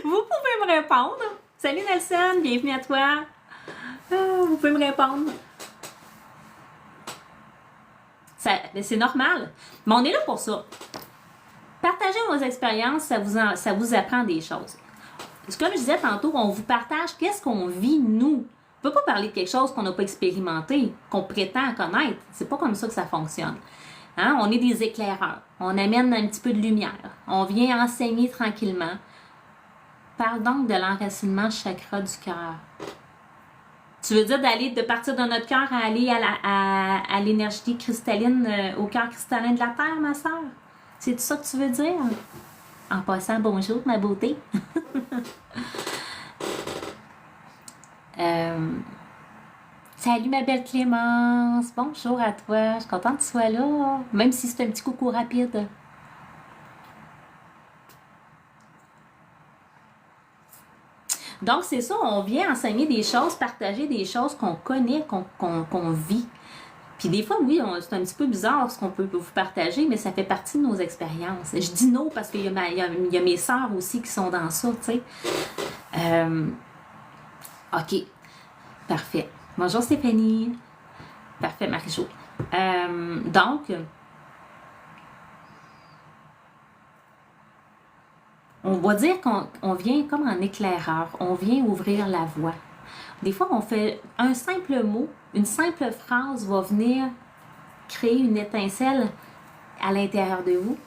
Vous pouvez me répondre. Salut Nelson, bienvenue à toi. Vous pouvez me répondre. C'est normal. Mais on est là pour ça. Partagez vos expériences, ça vous apprend des choses. Comme je disais tantôt, on vous partage qu'est-ce qu'on vit, nous. On ne peut pas parler de quelque chose qu'on n'a pas expérimenté, qu'on prétend connaître. C'est pas comme ça que ça fonctionne. Hein? On est des éclaireurs. On amène un petit peu de lumière. On vient enseigner tranquillement. Parle donc de l'enracinement chakra du cœur. Tu veux dire de partir de notre cœur à aller à l'énergie cristalline, au cœur cristallin de la Terre, ma soeur? C'est ça que tu veux dire? En passant, bonjour, ma beauté. Salut, ma belle Clémence. Bonjour à toi. Je suis contente que tu sois là, même si c'est un petit coucou rapide. Donc, c'est ça, on vient enseigner des choses, partager des choses qu'on connaît, qu'on vit. Puis des fois, oui, c'est un petit peu bizarre ce qu'on peut vous partager, mais ça fait partie de nos expériences. Je dis non parce qu'il y a mes sœurs aussi qui sont dans ça, tu sais. OK. Parfait. Bonjour Stéphanie. Parfait, Marie-Jo. Donc, on va dire qu'on vient comme en éclaireur. On vient ouvrir la voie. Des fois, on fait un simple mot, une simple phrase va venir créer une étincelle à l'intérieur de vous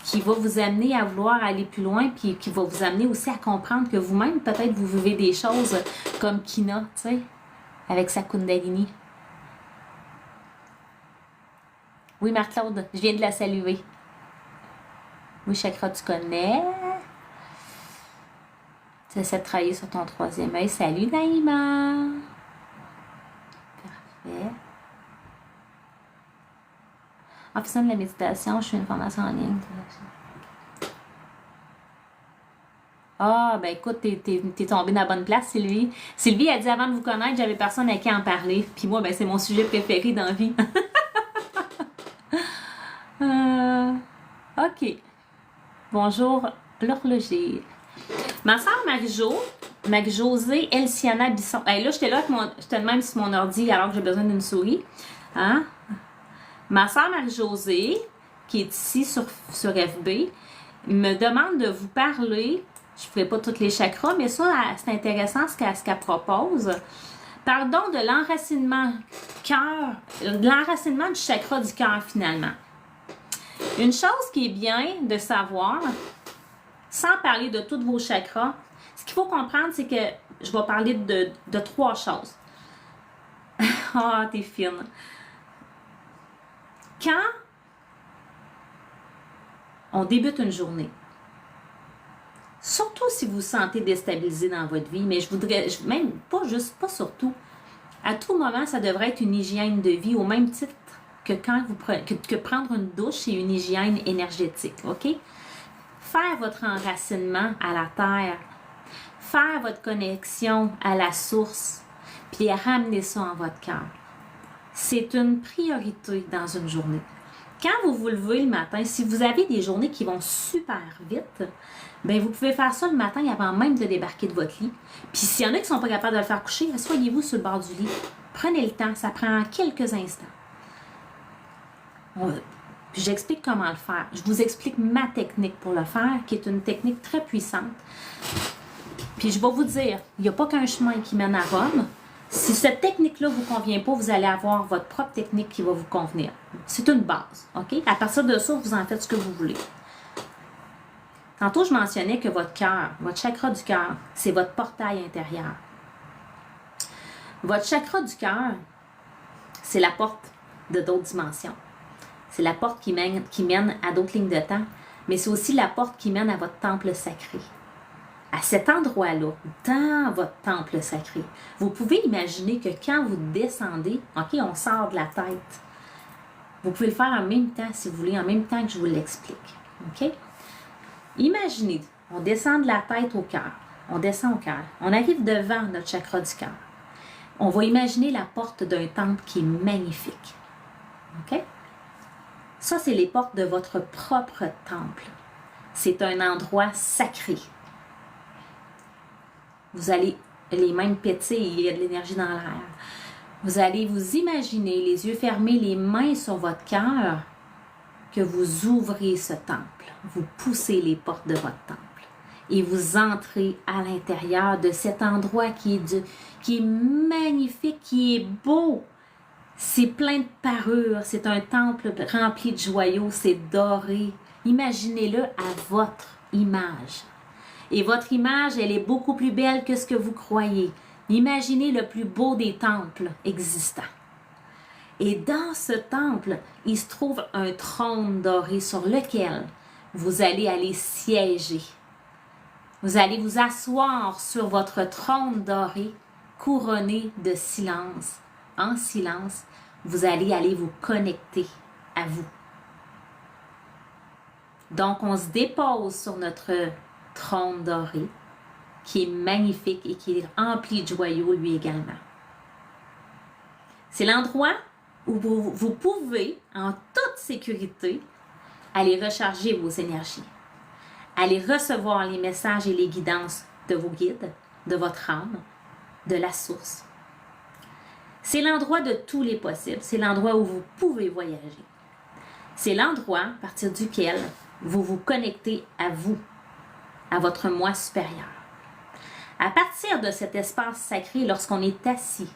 qui va vous amener à vouloir aller plus loin puis qui va vous amener aussi à comprendre que vous-même, peut-être, vous vivez des choses comme Kina, tu sais, avec sa Kundalini. Oui, Marc-Claude, je viens de la saluer. Oui, chakra, tu connais. Tu essaies de travailler sur ton troisième œil. Salut, Naïma. Parfait. En faisant de la méditation, je fais une formation en ligne. Ah, ben écoute, t'es tombée dans la bonne place, Sylvie. Sylvie a dit avant de vous connaître, j'avais personne à qui en parler. Puis moi, ben c'est mon sujet préféré dans la vie. OK. Bonjour, l'horloger. Ma soeur Marie-Josée Elsiana Bisson. Hey, là, j'étais de même sur mon ordi alors que j'ai besoin d'une souris. Hein? Ma soeur Marie-Josée, qui est ici sur FB, me demande de vous parler. Je ne ferai pas tous les chakras, mais ça, c'est intéressant ce qu'elle propose. Pardon, de l'enracinement cœur, de l'enracinement du chakra du cœur finalement. Une chose qui est bien de savoir, sans parler de tous vos chakras, ce qu'il faut comprendre, c'est que je vais parler de 3 choses. Ah, t'es fine. Quand on débute une journée, surtout si vous vous sentez déstabilisé dans votre vie, mais je voudrais, même pas surtout, à tout moment, ça devrait être une hygiène de vie au même titre que que prendre une douche, c'est une hygiène énergétique, OK? Faire votre enracinement à la terre, faire votre connexion à la source, puis ramener ça en votre cœur. c'est une priorité dans une journée. Quand vous vous levez le matin, si vous avez des journées qui vont super vite, bien, vous pouvez faire ça le matin avant même de débarquer de votre lit. Puis s'il y en a qui ne sont pas capables de le faire coucher, asseyez-vous sur le bord du lit. Prenez le temps, ça prend quelques instants. Puis j'explique comment le faire. Je vous explique ma technique pour le faire, qui est une technique très puissante. Puis je vais vous dire, il n'y a pas qu'un chemin qui mène à Rome. Si cette technique-là ne vous convient pas, vous allez avoir votre propre technique qui va vous convenir. C'est une base, OK? À partir de ça, vous en faites ce que vous voulez. Tantôt, je mentionnais que votre cœur, votre chakra du cœur, c'est votre portail intérieur. Votre chakra du cœur, c'est la porte de d'autres dimensions. C'est la porte qui mène à d'autres lignes de temps, mais c'est aussi la porte qui mène à votre temple sacré. À cet endroit-là, dans votre temple sacré, vous pouvez imaginer que quand vous descendez, OK, on sort de la tête. Vous pouvez le faire en même temps, si vous voulez, en même temps que je vous l'explique. OK? Imaginez, on descend de la tête au cœur. On descend au cœur. On arrive devant notre chakra du cœur. On va imaginer la porte d'un temple qui est magnifique. OK? Ça, c'est les portes de votre propre temple. C'est un endroit sacré. Vous allez les mêmes pétiller, il y a de l'énergie dans l'air. Vous allez vous imaginer, les yeux fermés, les mains sur votre cœur, que vous ouvrez ce temple. Vous poussez les portes de votre temple et vous entrez à l'intérieur de cet endroit qui est magnifique, qui est beau. C'est plein de parures, c'est un temple rempli de joyaux, c'est doré. Imaginez-le à votre image. Et votre image, elle est beaucoup plus belle que ce que vous croyez. Imaginez le plus beau des temples existants. Et dans ce temple, il se trouve un trône doré sur lequel vous allez aller siéger. Vous allez vous asseoir sur votre trône doré, couronné de silence. En silence, vous allez aller vous connecter à vous. Donc, on se dépose sur notre trône doré, qui est magnifique et qui est rempli de joyaux lui également. C'est l'endroit où vous pouvez, en toute sécurité, aller recharger vos énergies, aller recevoir les messages et les guidances de vos guides, de votre âme, de la source. C'est l'endroit de tous les possibles, c'est l'endroit où vous pouvez voyager. C'est l'endroit à partir duquel vous vous connectez à vous, à votre moi supérieur. À partir de cet espace sacré, lorsqu'on est assis,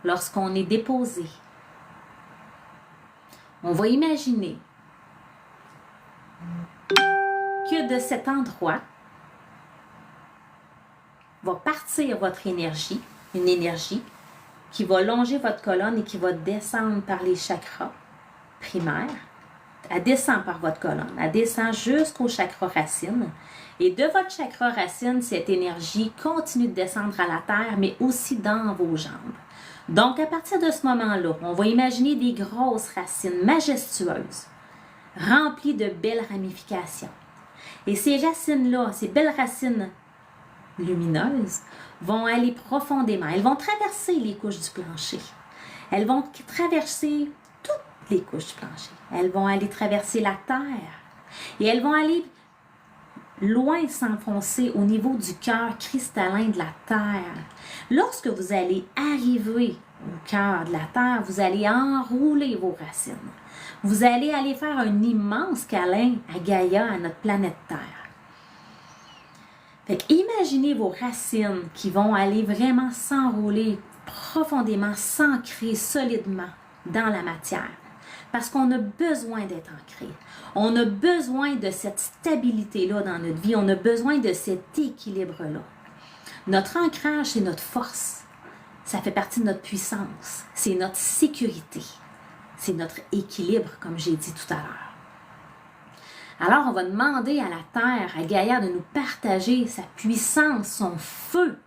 lorsqu'on est déposé, on va imaginer que de cet endroit va partir votre énergie, une énergie qui va longer votre colonne et qui va descendre par les chakras primaires. Elle descend par votre colonne, elle descend jusqu'au chakra racine. Et de votre chakra racine, cette énergie continue de descendre à la terre, mais aussi dans vos jambes. Donc, à partir de ce moment-là, on va imaginer des grosses racines majestueuses, remplies de belles ramifications. Et ces racines-là, ces belles racines lumineuses, vont aller profondément. Elles vont traverser les couches du plancher. Elles vont traverser toutes les couches du plancher. Elles vont aller traverser la terre. Et elles vont aller loin s'enfoncer au niveau du cœur cristallin de la terre. Lorsque vous allez arriver au cœur de la terre, vous allez enrouler vos racines. Vous allez aller faire un immense câlin à Gaïa, à notre planète Terre. Fait que imaginez vos racines qui vont aller vraiment s'enrouler profondément, s'ancrer solidement dans la matière. Parce qu'on a besoin d'être ancré. On a besoin de cette stabilité-là dans notre vie. On a besoin de cet équilibre-là. Notre ancrage, c'est notre force. Ça fait partie de notre puissance. C'est notre sécurité. C'est notre équilibre, comme j'ai dit tout à l'heure. Alors, on va demander à la Terre, à Gaïa, de nous partager sa puissance, son feu,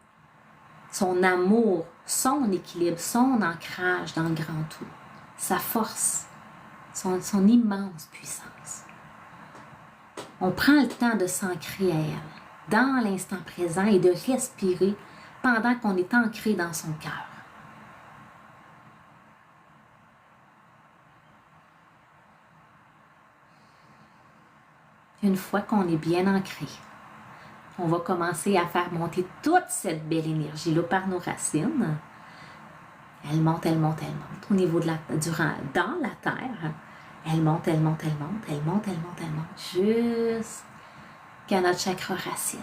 son amour, son équilibre, son ancrage dans le grand tout, sa force, son immense puissance. On prend le temps de s'ancrer à elle, dans l'instant présent, et de respirer pendant qu'on est ancré dans son cœur. Une fois qu'on est bien ancré, on va commencer à faire monter toute cette belle énergie-là par nos racines. Elle monte, elle monte, elle monte au niveau de dans la terre. Elle monte, elle monte, elle monte, elle monte, elle monte, elle monte, jusqu'à notre chakra racine.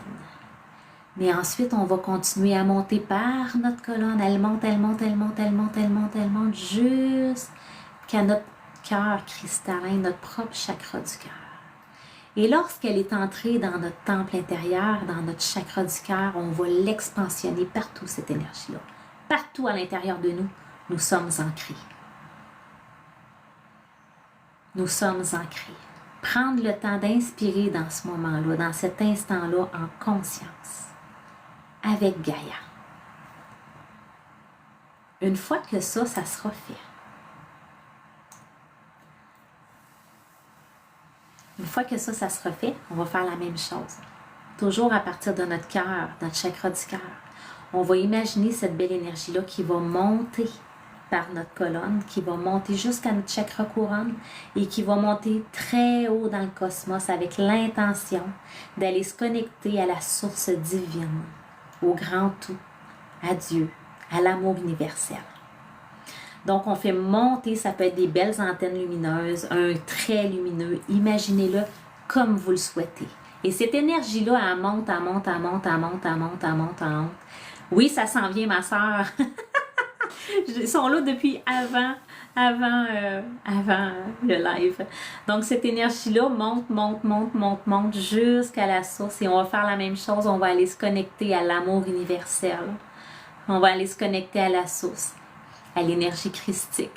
Mais ensuite, on va continuer à monter par notre colonne. Elle monte, elle monte, elle monte, elle monte, elle monte, elle monte, jusqu'à notre cœur cristallin, notre propre chakra du cœur. Et lorsqu'elle est entrée dans notre temple intérieur, dans notre chakra du cœur, on va l'expansionner partout, cette énergie-là. Partout à l'intérieur de nous, nous sommes ancrés. Nous sommes ancrés. Prendre le temps d'inspirer dans ce moment-là, dans cet instant-là, en conscience, avec Gaïa. Une fois que ça sera fait, une fois que ça sera fait, on va faire la même chose. Toujours à partir de notre cœur, notre chakra du cœur. On va imaginer cette belle énergie-là qui va monter par notre colonne, qui va monter jusqu'à notre chakra couronne et qui va monter très haut dans le cosmos avec l'intention d'aller se connecter à la source divine, au grand tout, à Dieu, à l'amour universel. Donc, on fait monter, ça peut être des belles antennes lumineuses, un trait lumineux. Imaginez-le comme vous le souhaitez. Et cette énergie-là, elle monte, elle monte, elle monte, elle monte, elle monte, elle monte, elle monte. Oui, ça s'en vient, ma soeur. Ils sont là depuis avant le live. Donc, cette énergie-là monte, monte, monte, monte, monte jusqu'à la source. Et on va faire la même chose. On va aller se connecter à l'amour universel. On va aller se connecter à la source, à l'énergie christique,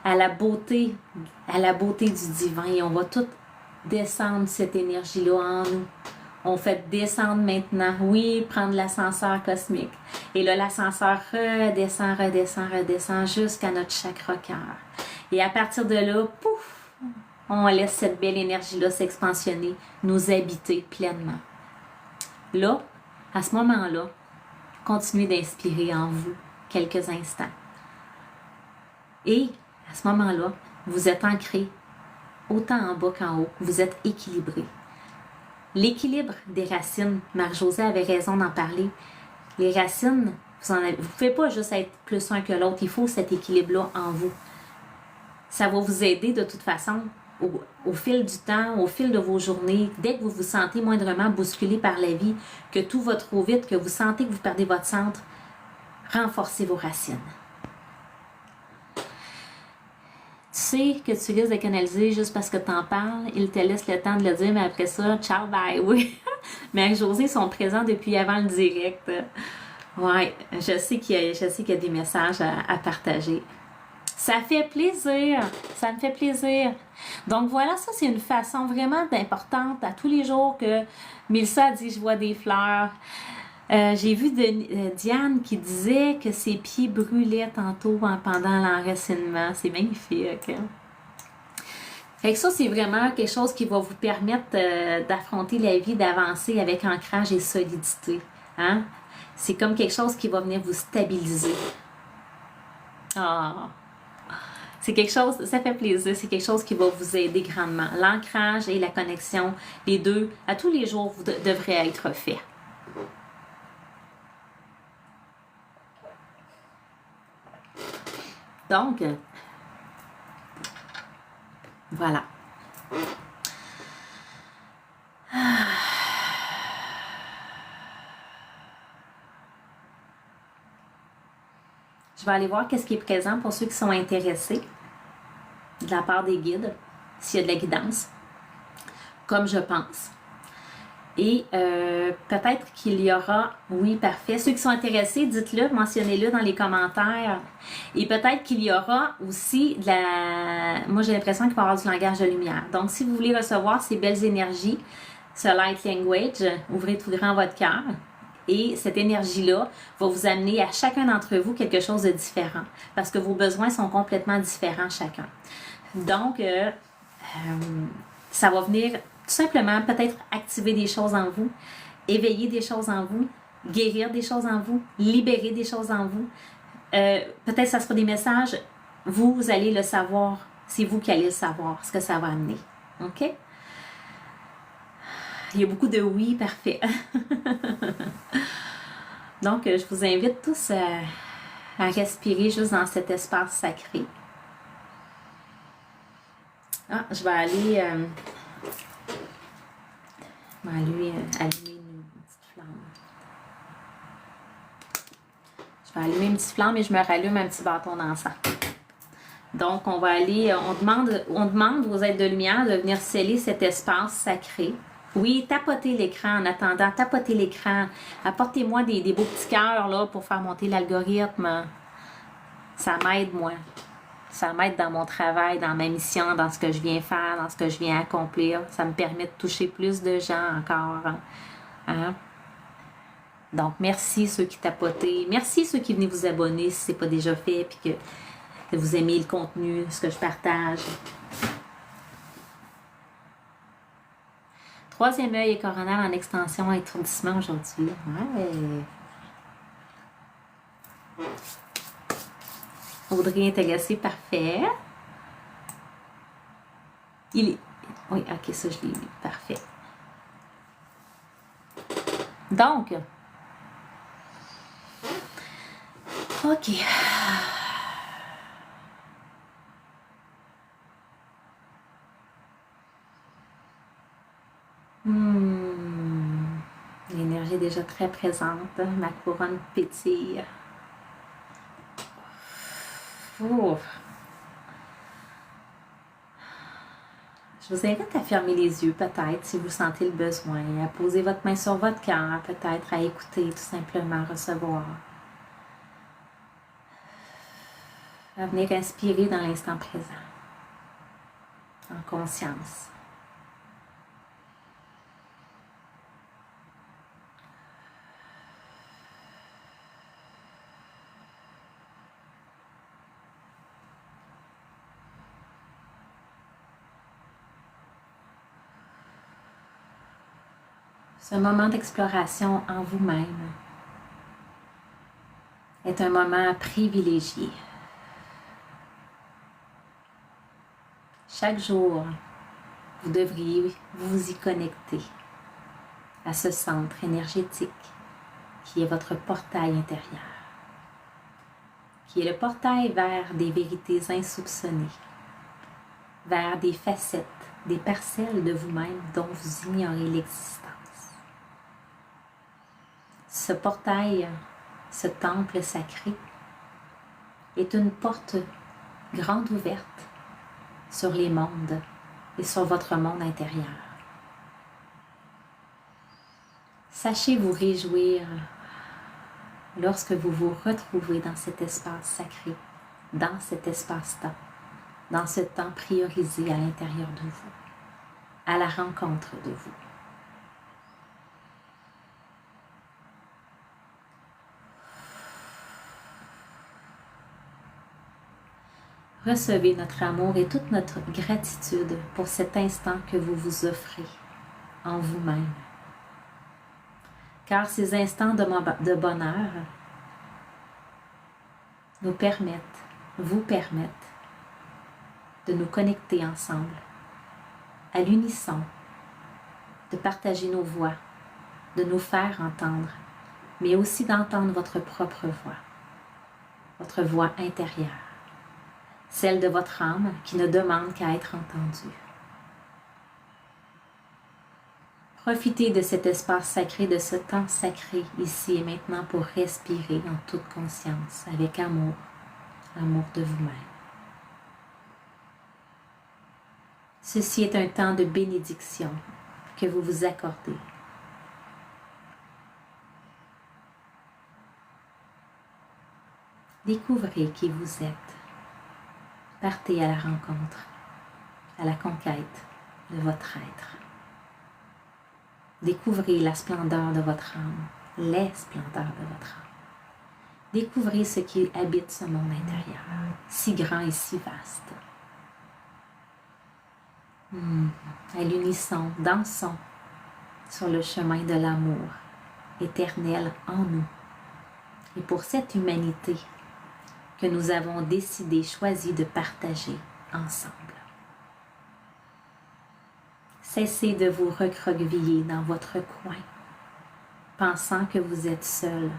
à la beauté du divin. Et on va tout descendre cette énergie-là en nous. On fait descendre maintenant, oui, prendre l'ascenseur cosmique. Et là, l'ascenseur redescend, redescend, redescend jusqu'à notre chakra cœur. Et à partir de là, pouf, on laisse cette belle énergie-là s'expansionner, nous habiter pleinement. Là, à ce moment-là, continuez d'inspirer en vous quelques instants. Et à ce moment-là, vous êtes ancré autant en bas qu'en haut. Vous êtes équilibré. L'équilibre des racines, Marie-Josée avait raison d'en parler. Les racines, vous ne pouvez pas juste être plus un que l'autre. Il faut cet équilibre-là en vous. Ça va vous aider de toute façon au fil du temps, au fil de vos journées. Dès que vous vous sentez moindrement bousculé par la vie, que tout va trop vite, que vous sentez que vous perdez votre centre, renforcez vos racines. Tu sais que tu risques de canaliser juste parce que tu en parles. Il te laisse le temps de le dire, mais après ça, ciao, bye, oui. Marie-Josée sont présents depuis avant le direct. Ouais, je sais qu'il y a des messages à partager. Ça fait plaisir, ça me fait plaisir. Donc voilà, ça c'est une façon vraiment importante à tous les jours que Mélissa a dit « je vois des fleurs ». J'ai vu Diane qui disait que ses pieds brûlaient tantôt pendant l'enracinement. C'est magnifique. Fait que ça, c'est vraiment quelque chose qui va vous permettre d'affronter la vie, d'avancer avec ancrage et solidité. Hein? C'est comme quelque chose qui va venir vous stabiliser. Ah! C'est quelque chose, ça fait plaisir, c'est quelque chose qui va vous aider grandement. L'ancrage et la connexion, les deux, à tous les jours, vous devraient être faits. Donc, voilà. Je vais aller voir qu'est-ce qui est présent pour ceux qui sont intéressés de la part des guides, s'il y a de la guidance, comme je pense. Et peut-être qu'il y aura, oui, parfait. Ceux qui sont intéressés, dites-le, mentionnez-le dans les commentaires. Et peut-être qu'il y aura aussi de la... Moi, j'ai l'impression qu'il va y avoir du langage de lumière. Donc, si vous voulez recevoir ces belles énergies, ce light language, ouvrez tout grand votre cœur. Et cette énergie-là va vous amener à chacun d'entre vous quelque chose de différent. Parce que vos besoins sont complètement différents chacun. Donc, ça va venir... Tout simplement, peut-être activer des choses en vous, éveiller des choses en vous, guérir des choses en vous, libérer des choses en vous. Peut-être ça sera des messages, vous allez le savoir, c'est vous qui allez le savoir, ce que ça va amener. OK? Il y a beaucoup de oui, parfait. Donc, je vous invite tous à respirer juste dans cet espace sacré. Ah, je vais aller allumer une petite flamme. Je vais allumer une petite flamme et je me rallume un petit bâton d'encens. Donc, on va aller, on demande aux êtres de lumière de venir sceller cet espace sacré. Oui, tapotez l'écran en attendant, tapotez l'écran. Apportez-moi des beaux petits cœurs là, pour faire monter l'algorithme. Ça m'aide, moi. Ça m'aide dans mon travail, dans ma mission, dans ce que je viens faire, dans ce que je viens accomplir. Ça me permet de toucher plus de gens encore. Hein? Donc, merci ceux qui tapotez. Merci ceux qui venez vous abonner si ce n'est pas déjà fait puis que vous aimez le contenu, ce que je partage. Troisième œil et coronal en extension, étourdissement aujourd'hui. Ouais. Audrey intéressée, parfait. Il est... Oui, ok, ça je l'ai lu, parfait. Donc, ok. L'énergie est déjà très présente. Ma couronne pétille. Ouf. Je vous invite à fermer les yeux, peut-être, si vous sentez le besoin, à poser votre main sur votre cœur, peut-être à écouter, tout simplement, recevoir. À venir inspirer dans l'instant présent, en conscience. Ce moment d'exploration en vous-même est un moment privilégié. Chaque jour, vous devriez vous y connecter à ce centre énergétique qui est votre portail intérieur, qui est le portail vers des vérités insoupçonnées, vers des facettes, des parcelles de vous-même dont vous ignorez l'existence. Ce portail, ce temple sacré, est une porte grande ouverte sur les mondes et sur votre monde intérieur. Sachez vous réjouir lorsque vous vous retrouvez dans cet espace sacré, dans cet espace-temps, dans ce temps priorisé à l'intérieur de vous, à la rencontre de vous. Recevez notre amour et toute notre gratitude pour cet instant que vous vous offrez en vous-même. Car ces instants de bonheur nous permettent, vous permettent de nous connecter ensemble, à l'unisson, de partager nos voix, de nous faire entendre, mais aussi d'entendre votre propre votre voix intérieure. Celle de votre âme qui ne demande qu'à être entendue. Profitez de cet espace sacré, de ce temps sacré ici et maintenant pour respirer en toute conscience, avec amour, amour de vous-même. Ceci est un temps de bénédiction que vous vous accordez. Découvrez qui vous êtes. Partez à la rencontre, à la conquête de votre être. Découvrez la splendeur de votre âme, les splendeurs de votre âme. Découvrez ce qui habite ce monde intérieur, si grand et si vaste. À l'unisson, dansons sur le chemin de l'amour éternel en nous. Et pour cette humanité que nous avons choisi de partager ensemble. Cessez de vous recroqueviller dans votre coin, pensant que vous êtes seul.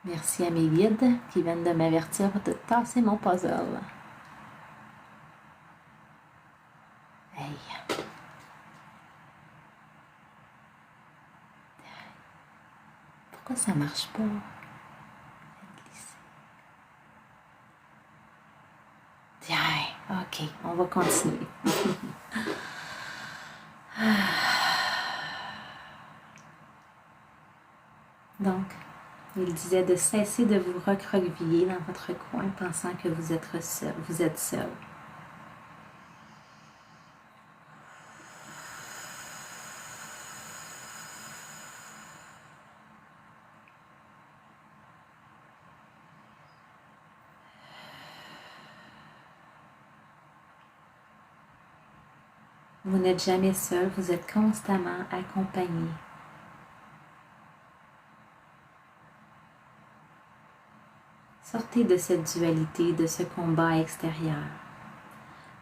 Merci à mes guides qui viennent de m'avertir de tasser mon puzzle. Hey. Pourquoi ça marche pas? Tiens, ok, on va continuer. Donc, il disait de cesser de vous recroqueviller dans votre coin, pensant que vous êtes seul. Vous êtes seul. Vous n'êtes jamais seul, vous êtes constamment accompagné. Sortez de cette dualité, de ce combat extérieur,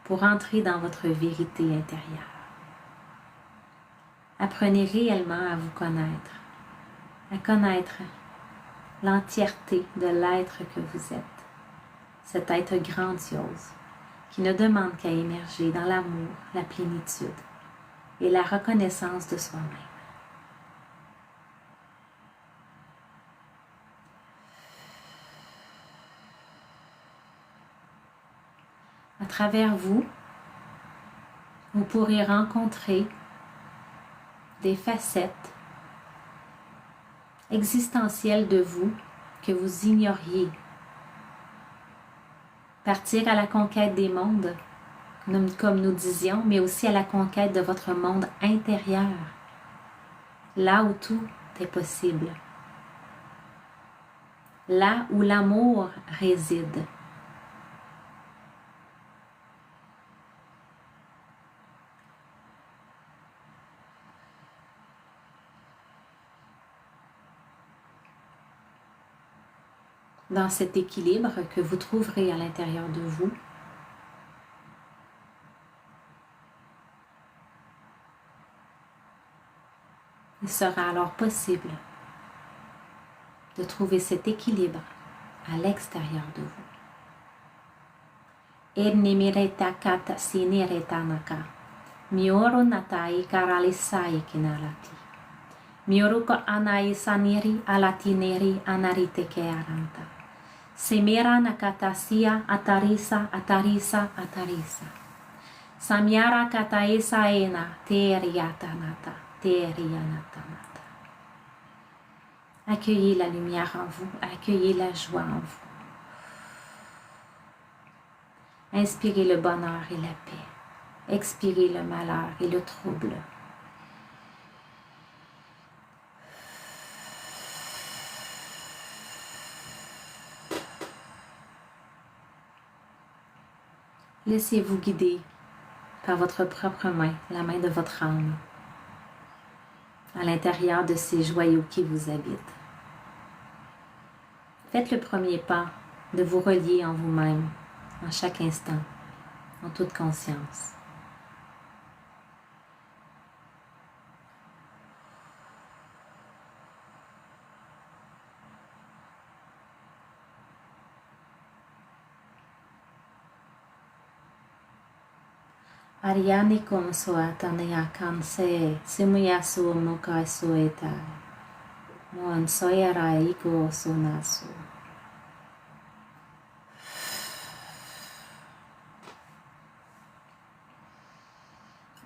pour entrer dans votre vérité intérieure. Apprenez réellement à vous connaître, à connaître l'entièreté de l'être que vous êtes, cet être grandiose qui ne demande qu'à émerger dans l'amour, la plénitude et la reconnaissance de soi-même. À travers vous, vous pourrez rencontrer des facettes existentielles de vous que vous ignoriez. Partir à la conquête des mondes, comme nous disions, mais aussi à la conquête de votre monde intérieur, là où tout est possible, là où l'amour réside. Dans cet équilibre que vous trouverez à l'intérieur de vous, il sera alors possible de trouver cet équilibre à l'extérieur de vous. Ednimireta kata siniretanaka, mioro natai karalisai kinalati. Mioruko anai saniri alatineri anariteke aranta. Semera nakatasia atarisa atarisa atarisa. Samyara kataesa ena teriatanata terianatanata. Accueillez la lumière en vous, accueillez la joie en vous. Inspirez le bonheur et la paix. Expirez le malheur et le trouble. Laissez-vous guider par votre propre main, la main de votre âme, à l'intérieur de ces joyaux qui vous habitent. Faites le premier pas de vous relier en vous-même, en chaque instant, en toute conscience. Arianikum soatanayakan semuyasu mukai soeta mon soyara iko sonasu.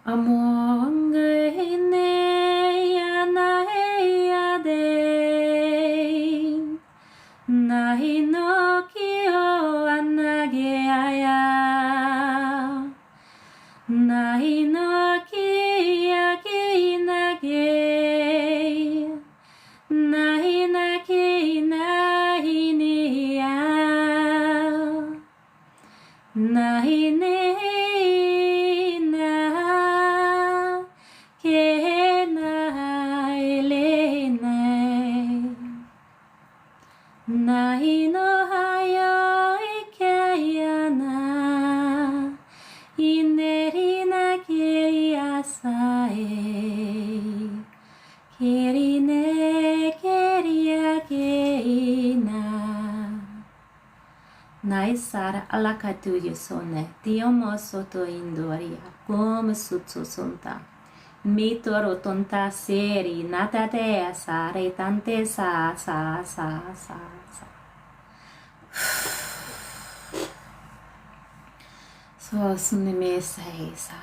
Amongene yanaeyade nahi no kyo anageaya nahi no kiyaki nage nahi naki nahi niya nahi ne na ke na ele ne Nahi no haya ikeyana Inerina kiriasae Kirine kiria keina Naisara alakatuye sone Diomo soto indoria Como sutsu sunta Mitoro tonta seri natate sare tante sa. So sunime sei sa.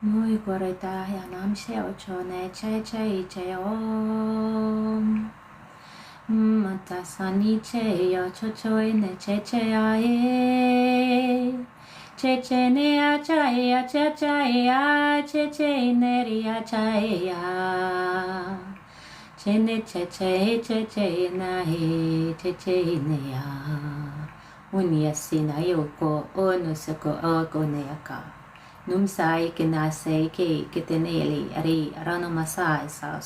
Mui gorita yanam sheo chone che om. Matasani che yo chochoi ne che ae. Che ne a che ne ri a che ne che na he che ne ya. Unyasina yoko onusako ogoneyaka. Numsai kinasei ke kiteneli ari ranomasai sao.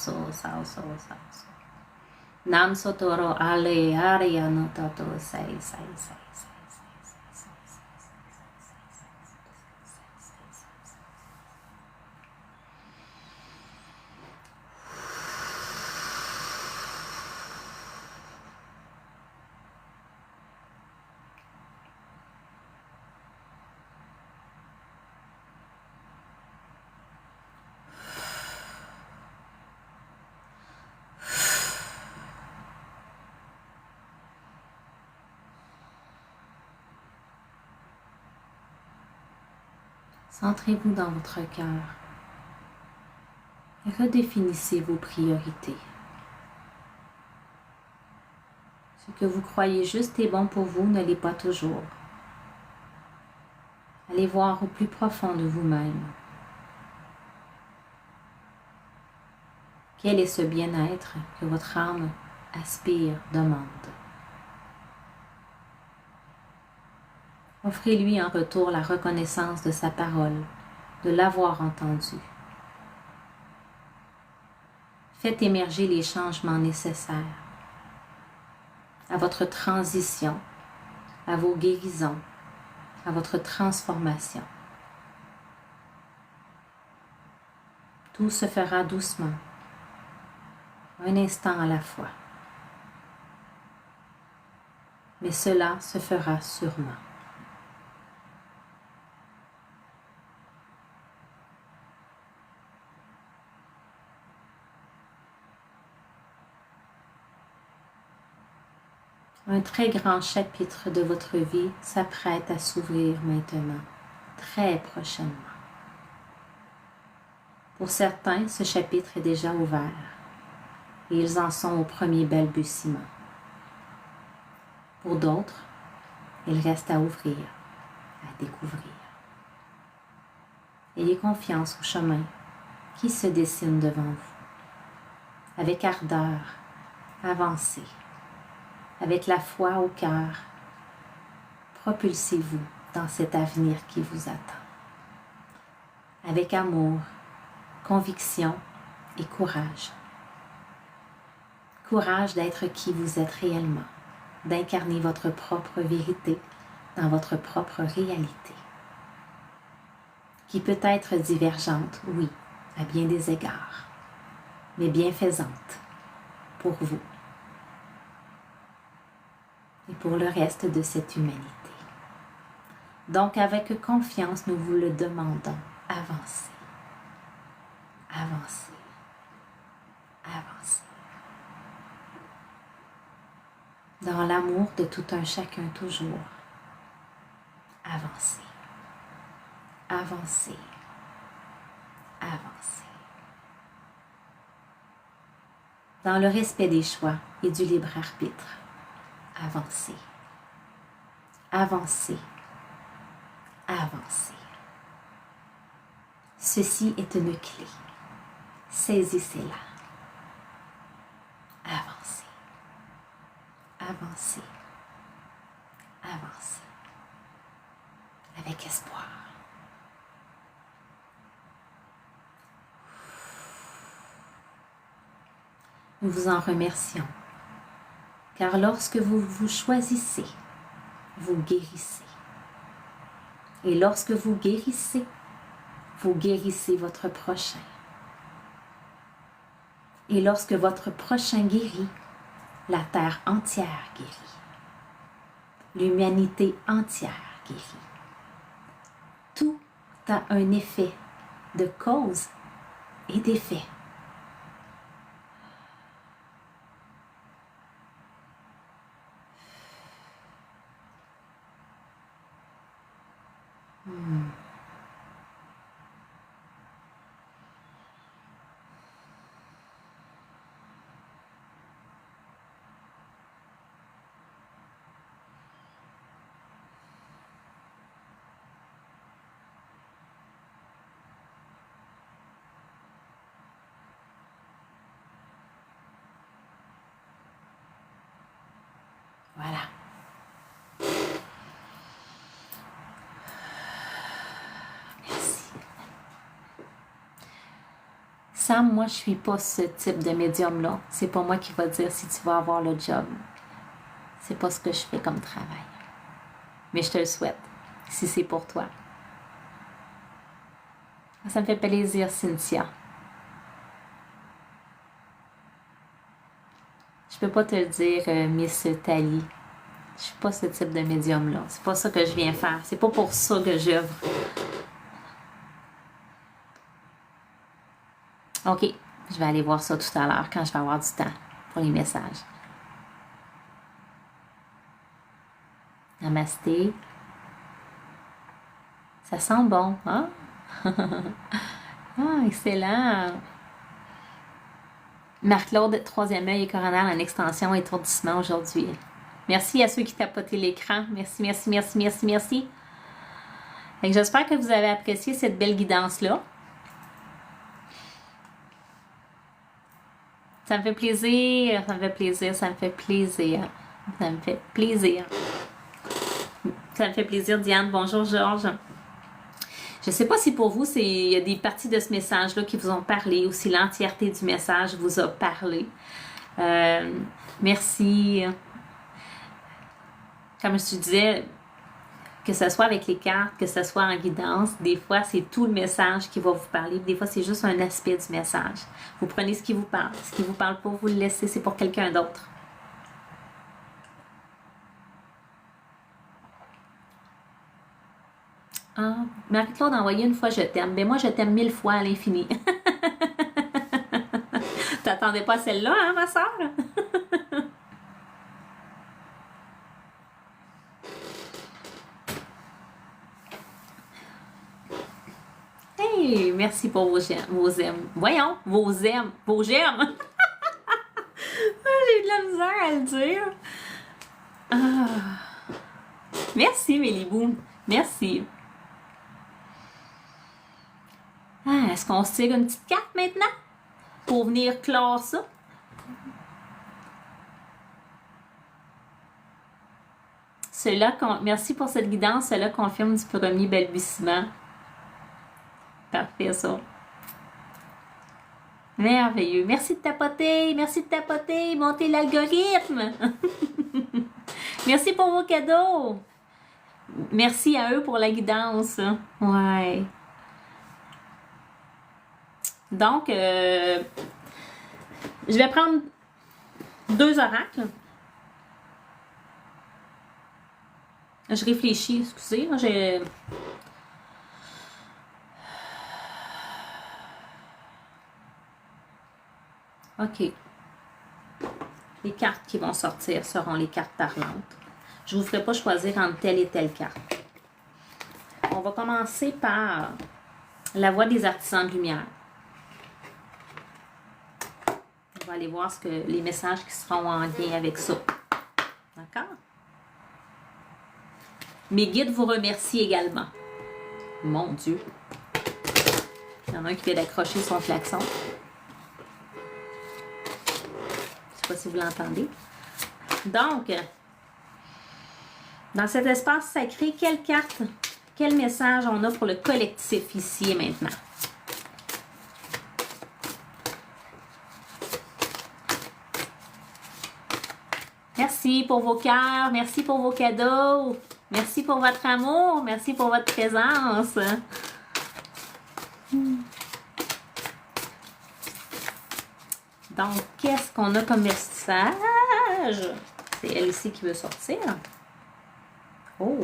Nam sotoro ale ariano tato sei. Centrez-vous dans votre cœur et redéfinissez vos priorités. Ce que vous croyez juste et bon pour vous ne l'est pas toujours. Allez voir au plus profond de vous-même. Quel est ce bien-être que votre âme aspire, demande? Offrez-lui en retour la reconnaissance de sa parole, de l'avoir entendu. Faites émerger les changements nécessaires à votre transition, à vos guérisons, à votre transformation. Tout se fera doucement, un instant à la fois. Mais cela se fera sûrement. Un très grand chapitre de votre vie s'apprête à s'ouvrir maintenant, très prochainement. Pour certains, ce chapitre est déjà ouvert et ils en sont au premier balbutiement. Pour d'autres, il reste à ouvrir, à découvrir. Ayez confiance au chemin qui se dessine devant vous. Avec ardeur, avancez. Avec la foi au cœur, propulsez-vous dans cet avenir qui vous attend. Avec amour, conviction et courage. Courage d'être qui vous êtes réellement, d'incarner votre propre vérité dans votre propre réalité, qui peut être divergente, oui, à bien des égards, mais bienfaisante pour vous et pour le reste de cette humanité. Donc, avec confiance, nous vous le demandons, avancez, avancez, avancez. Dans l'amour de tout un chacun toujours, avancez, avancez, avancez. Dans le respect des choix et du libre arbitre, avancez, avancez, avancez. Ceci est une clé. Saisissez-la. Avancez. Avancez. Avancez. Avec espoir. Nous vous en remercions. Car lorsque vous vous choisissez, vous guérissez. Et lorsque vous guérissez votre prochain. Et lorsque votre prochain guérit, la terre entière guérit. L'humanité entière guérit. Tout a un effet de cause et d'effet. Voilà. Merci. Sam, moi, je suis pas ce type de médium-là. C'est pas moi qui va dire si tu vas avoir le job. C'est pas ce que je fais comme travail. Mais je te le souhaite, si c'est pour toi. Ça me fait plaisir, Cynthia. Je peux pas te le dire, Miss Thalie. Je suis pas ce type de médium-là. C'est pas ça que je viens faire. C'est pas pour ça que j'œuvre. OK. Je vais aller voir ça tout à l'heure quand je vais avoir du temps pour les messages. Namasté. Ça sent bon, hein? Ah, excellent. Marc-Claude, troisième œil et coronal en extension et étourdissement aujourd'hui. Merci à ceux qui tapotaient l'écran. Merci, merci, merci, merci, merci. J'espère que vous avez apprécié cette belle guidance-là. Ça me fait plaisir, ça me fait plaisir, ça me fait plaisir. Ça me fait plaisir. Ça me fait plaisir, Diane. Bonjour, Georges. Je ne sais pas si pour vous, il y a des parties de ce message-là qui vous ont parlé ou si l'entièreté du message vous a parlé. Merci. Comme je te disais, que ce soit avec les cartes, que ce soit en guidance, des fois, c'est tout le message qui va vous parler. Des fois, c'est juste un aspect du message. Vous prenez ce qui vous parle. Ce qui vous parle pas, vous le laissez, c'est pour quelqu'un d'autre. Ah, Marie-Claude a envoyé une fois je t'aime. Ben moi, je t'aime 1000 fois à l'infini. T'attendais pas celle-là, hein, ma soeur? Hey, merci pour vos j'aime, vos aimes. Voyons, vos aimes, vos j'aime. J'ai de la misère à le dire. Ah. Merci, Mélibou. Merci. Ah, est-ce qu'on se tire une petite carte maintenant? Pour venir clore ça? Merci pour cette guidance. Cela confirme du premier balbutiement. Parfait, ça. Merveilleux. Merci de tapoter. Merci de tapoter. Montez l'algorithme. Merci pour vos cadeaux. Merci à eux pour la guidance. Ouais. Donc, je vais prendre 2 oracles. Je réfléchis, excusez, j'ai... OK. Les cartes qui vont sortir seront les cartes parlantes. Je ne vous ferai pas choisir entre telle et telle carte. On va commencer par la voix des artisans de lumière. On va aller voir les messages qui seront en lien avec ça. D'accord? Mes guides vous remercient également. Mon Dieu. Il y en a un qui vient d'accrocher son klaxon. Je ne sais pas si vous l'entendez. Donc, dans cet espace sacré, quelle carte, quel message on a pour le collectif ici et maintenant? Merci pour vos cœurs, merci pour vos cadeaux, merci pour votre amour, merci pour votre présence. Donc, qu'est-ce qu'on a comme message? C'est elle ici qui veut sortir. Oh!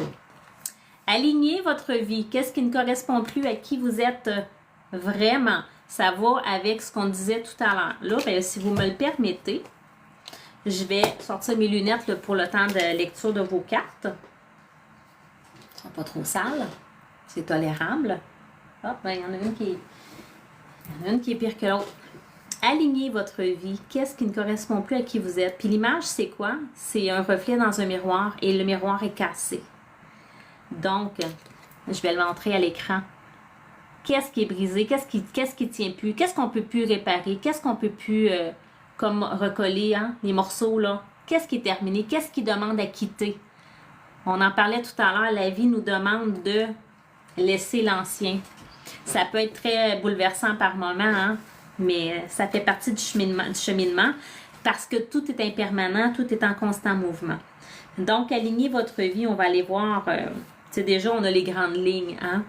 Alignez votre vie. Qu'est-ce qui ne correspond plus à qui vous êtes vraiment? Ça va avec ce qu'on disait tout à l'heure. Là, bien, si vous me le permettez, je vais sortir mes lunettes là, pour le temps de lecture de vos cartes. Elles ne sont pas trop sales. C'est tolérable. Hop, ben, il y en a une qui est pire que l'autre. Alignez votre vie. Qu'est-ce qui ne correspond plus à qui vous êtes? Puis l'image, c'est quoi? C'est un reflet dans un miroir et le miroir est cassé. Donc, je vais le montrer à l'écran. Qu'est-ce qui est brisé? Qu'est-ce qui tient plus? Qu'est-ce qu'on peut plus réparer? Qu'est-ce qu'on peut plus comme recoller, hein? Les morceaux, là? Qu'est-ce qui est terminé? Qu'est-ce qui demande à quitter? On en parlait tout à l'heure. La vie nous demande de laisser l'ancien. Ça peut être très bouleversant par moment, hein? Mais ça fait partie du cheminement parce que tout est impermanent, tout est en constant mouvement. Donc, alignez votre vie, on va aller voir, déjà, on a les grandes lignes, hein?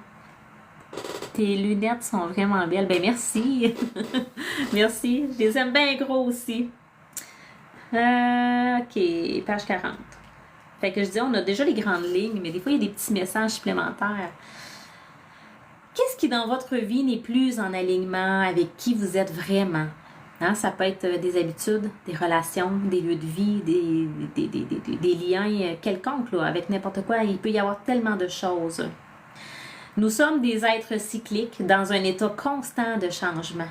Tes lunettes sont vraiment belles. Ben merci! Merci! Je les aime bien gros aussi. OK, page 40. Fait que je dis, on a déjà les grandes lignes, mais des fois, il y a des petits messages supplémentaires. Qu'est-ce qui dans votre vie n'est plus en alignement avec qui vous êtes vraiment? Hein, ça peut être des habitudes, des relations, des lieux de vie, des liens quelconques là, avec n'importe quoi. Il peut y avoir tellement de choses. Nous sommes des êtres cycliques dans un état constant de changement,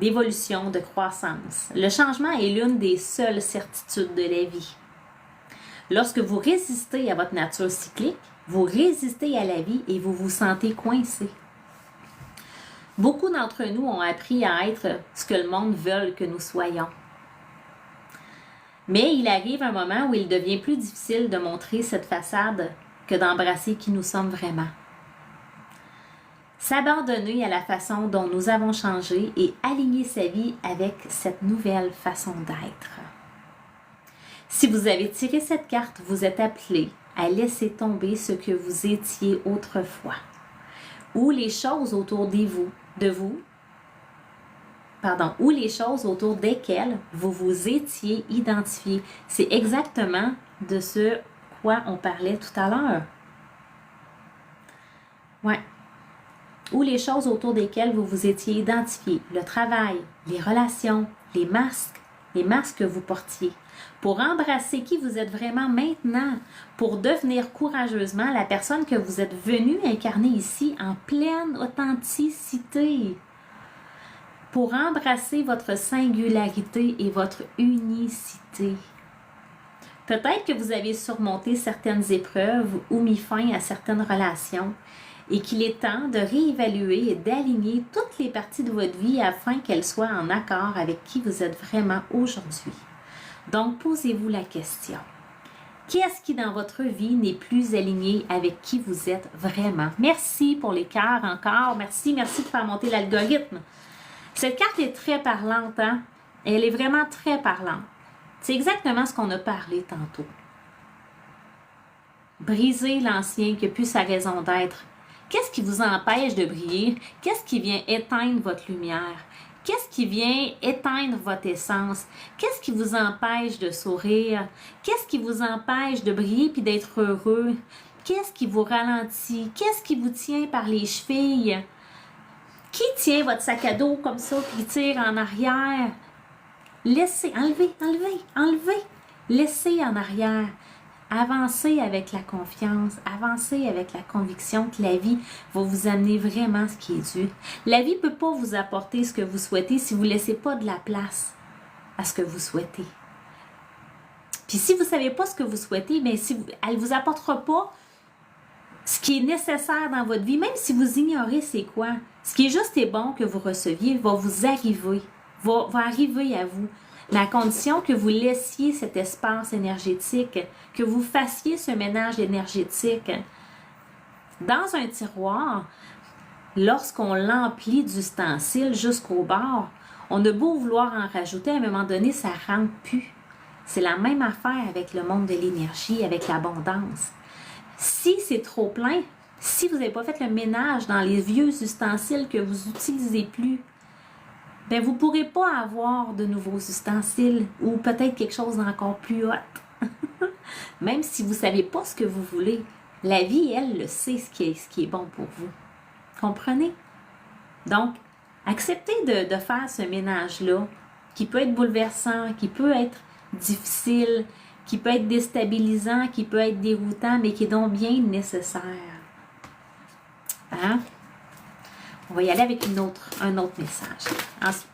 d'évolution, de croissance. Le changement est l'une des seules certitudes de la vie. Lorsque vous résistez à votre nature cyclique, vous résistez à la vie et vous vous sentez coincé. Beaucoup d'entre nous ont appris à être ce que le monde veut que nous soyons. Mais il arrive un moment où il devient plus difficile de montrer cette façade que d'embrasser qui nous sommes vraiment. S'abandonner à la façon dont nous avons changé et aligner sa vie avec cette nouvelle façon d'être. Si vous avez tiré cette carte, vous êtes appelé à laisser tomber ce que vous étiez autrefois ou les choses autour ou les choses autour desquelles vous vous étiez identifié. C'est exactement de ce quoi on parlait tout à l'heure. Ouais. Ou les choses autour desquelles vous vous étiez identifié. Le travail, les relations, les masques que vous portiez. Pour embrasser qui vous êtes vraiment maintenant, pour devenir courageusement la personne que vous êtes venu incarner ici en pleine authenticité. Pour embrasser votre singularité et votre unicité. Peut-être que vous avez surmonté certaines épreuves ou mis fin à certaines relations et qu'il est temps de réévaluer et d'aligner toutes les parties de votre vie afin qu'elles soient en accord avec qui vous êtes vraiment aujourd'hui. Donc, posez-vous la question. Qu'est-ce qui dans votre vie n'est plus aligné avec qui vous êtes vraiment? Merci pour les cœurs encore. Merci de faire monter l'algorithme. Cette carte est très parlante, hein? Elle est vraiment très parlante. C'est exactement ce qu'on a parlé tantôt. Briser l'ancien qui n'a plus sa raison d'être. Qu'est-ce qui vous empêche de briller? Qu'est-ce qui vient éteindre votre lumière? Qu'est-ce qui vient éteindre votre essence? Qu'est-ce qui vous empêche de sourire? Qu'est-ce qui vous empêche de briller puis d'être heureux? Qu'est-ce qui vous ralentit? Qu'est-ce qui vous tient par les chevilles? Qui tient votre sac à dos comme ça puis tire en arrière? Laissez, enlevez. Laissez en arrière. Avancez avec la confiance, avancez avec la conviction que la vie va vous amener vraiment ce qui est dû. La vie ne peut pas vous apporter ce que vous souhaitez si vous ne laissez pas de la place à ce que vous souhaitez. Puis si vous ne savez pas ce que vous souhaitez, bien, elle ne vous apportera pas ce qui est nécessaire dans votre vie, même si vous ignorez c'est quoi, ce qui est juste et bon que vous receviez va vous arriver, va arriver à vous. Mais à condition que vous laissiez cet espace énergétique, que vous fassiez ce ménage énergétique dans un tiroir, lorsqu'on l'emplit d'ustensiles jusqu'au bord, on a beau vouloir en rajouter, à un moment donné, ça ne rentre plus. C'est la même affaire avec le monde de l'énergie, avec l'abondance. Si c'est trop plein, si vous n'avez pas fait le ménage dans les vieux ustensiles que vous n'utilisez plus, ben vous ne pourrez pas avoir de nouveaux ustensiles ou peut-être quelque chose d'encore plus haut. Même si vous ne savez pas ce que vous voulez, la vie, elle, le sait ce qui est bon pour vous. Comprenez? Donc, acceptez de faire ce ménage-là qui peut être bouleversant, qui peut être difficile, qui peut être déstabilisant, qui peut être déroutant, mais qui est donc bien nécessaire. Hein? On va y aller avec un autre message. Ensuite.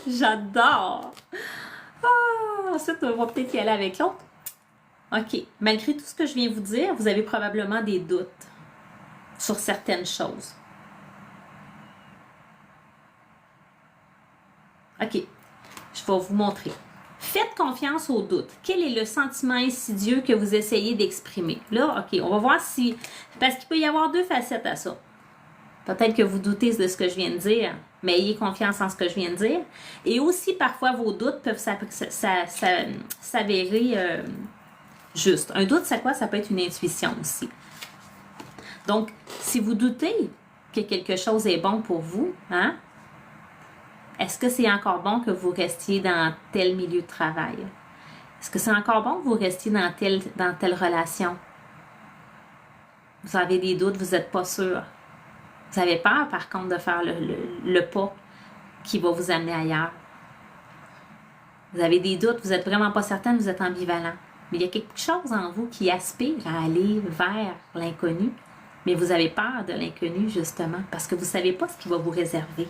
J'adore! Ensuite, on va peut-être y aller avec l'autre. OK. Malgré tout ce que je viens vous dire, vous avez probablement des doutes sur certaines choses. OK. Je vais vous montrer. Faites confiance aux doutes. Quel est le sentiment insidieux que vous essayez d'exprimer? Là, OK, on va voir si... Parce qu'il peut y avoir deux facettes à ça. Peut-être que vous doutez de ce que je viens de dire, mais ayez confiance en ce que je viens de dire. Et aussi, parfois, vos doutes peuvent s'avérer juste. Un doute, c'est quoi? Ça peut être une intuition aussi. Donc, si vous doutez que quelque chose est bon pour vous, hein? Est-ce que c'est encore bon que vous restiez dans tel milieu de travail? Est-ce que c'est encore bon que vous restiez dans telle relation? Vous avez des doutes, vous n'êtes pas sûr. Vous avez peur, par contre, de faire le pas qui va vous amener ailleurs. Vous avez des doutes, vous n'êtes vraiment pas certaine, vous êtes ambivalent. Mais il y a quelque chose en vous qui aspire à aller vers l'inconnu, mais vous avez peur de l'inconnu, justement, parce que vous ne savez pas ce qui va vous réserver.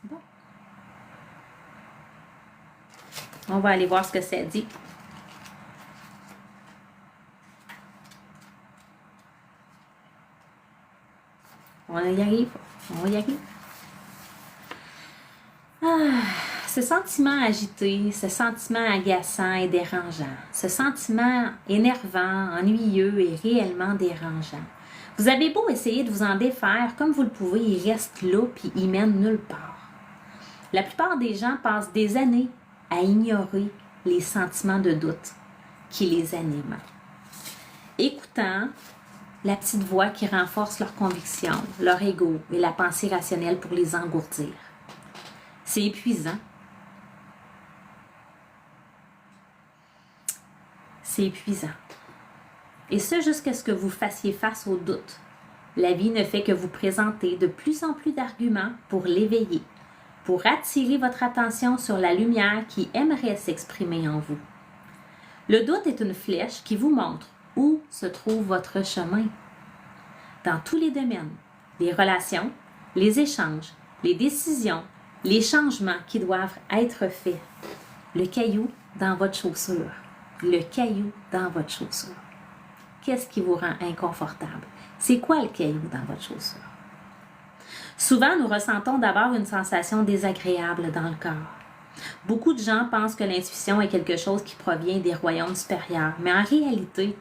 Bon. On va aller voir ce que ça dit. On y arrive. On y arrive. Ce sentiment agité, ce sentiment agaçant et dérangeant, ce sentiment énervant, ennuyeux et réellement dérangeant. Vous avez beau essayer de vous en défaire, comme vous le pouvez, il reste là puis il mène nulle part. La plupart des gens passent des années à ignorer les sentiments de doute qui les animent. Écoutant la petite voix qui renforce leurs convictions, leur ego et la pensée rationnelle pour les engourdir. C'est épuisant. C'est épuisant. Et ce, jusqu'à ce que vous fassiez face au doute. La vie ne fait que vous présenter de plus en plus d'arguments pour l'éveiller, pour attirer votre attention sur la lumière qui aimerait s'exprimer en vous. Le doute est une flèche qui vous montre où se trouve votre chemin. Dans tous les domaines, les relations, les échanges, les décisions, les changements qui doivent être faits. Le caillou dans votre chaussure. Le caillou dans votre chaussure. Qu'est-ce qui vous rend inconfortable? C'est quoi le caillou dans votre chaussure? Souvent, nous ressentons d'abord une sensation désagréable dans le corps. Beaucoup de gens pensent que l'intuition est quelque chose qui provient des royaumes supérieurs, mais en réalité,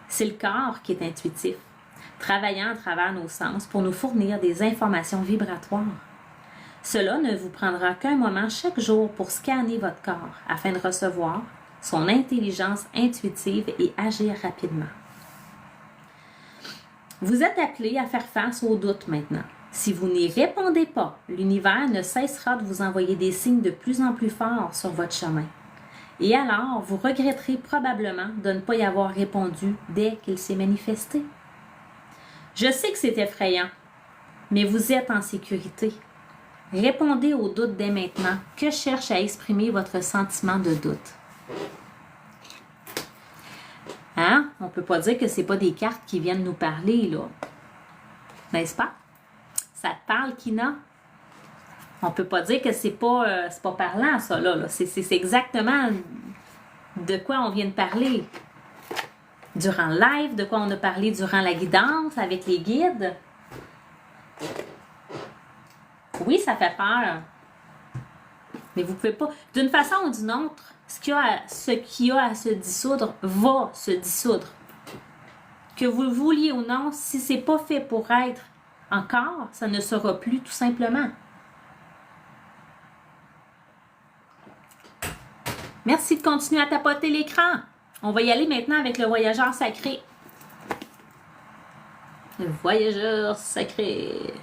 c'est le corps qui est intuitif, travaillant à travers nos sens pour nous fournir des informations vibratoires. Cela ne vous prendra qu'un moment chaque jour pour scanner votre corps afin de recevoir son intelligence intuitive et agir rapidement. Vous êtes appelé à faire face aux doutes maintenant. Si vous n'y répondez pas, l'univers ne cessera de vous envoyer des signes de plus en plus forts sur votre chemin. Et alors, vous regretterez probablement de ne pas y avoir répondu dès qu'il s'est manifesté. Je sais que c'est effrayant, mais vous êtes en sécurité. Répondez aux doutes dès maintenant. Que cherche à exprimer votre sentiment de doute? Hein? On ne peut pas dire que ce n'est pas des cartes qui viennent nous parler, là. N'est-ce pas? Ça te parle, Kina? On peut pas dire que c'est pas parlant, ça, là. C'est exactement de quoi on vient de parler. Durant le live, de quoi on a parlé durant la guidance avec les guides. Oui, ça fait peur. Mais vous pouvez pas... D'une façon ou d'une autre, ce qui a à se dissoudre va se dissoudre. Que vous le vouliez ou non, si c'est pas fait pour être encore, ça ne sera plus, tout simplement. Merci de continuer à tapoter l'écran. On va y aller maintenant avec le voyageur sacré. Le voyageur sacré.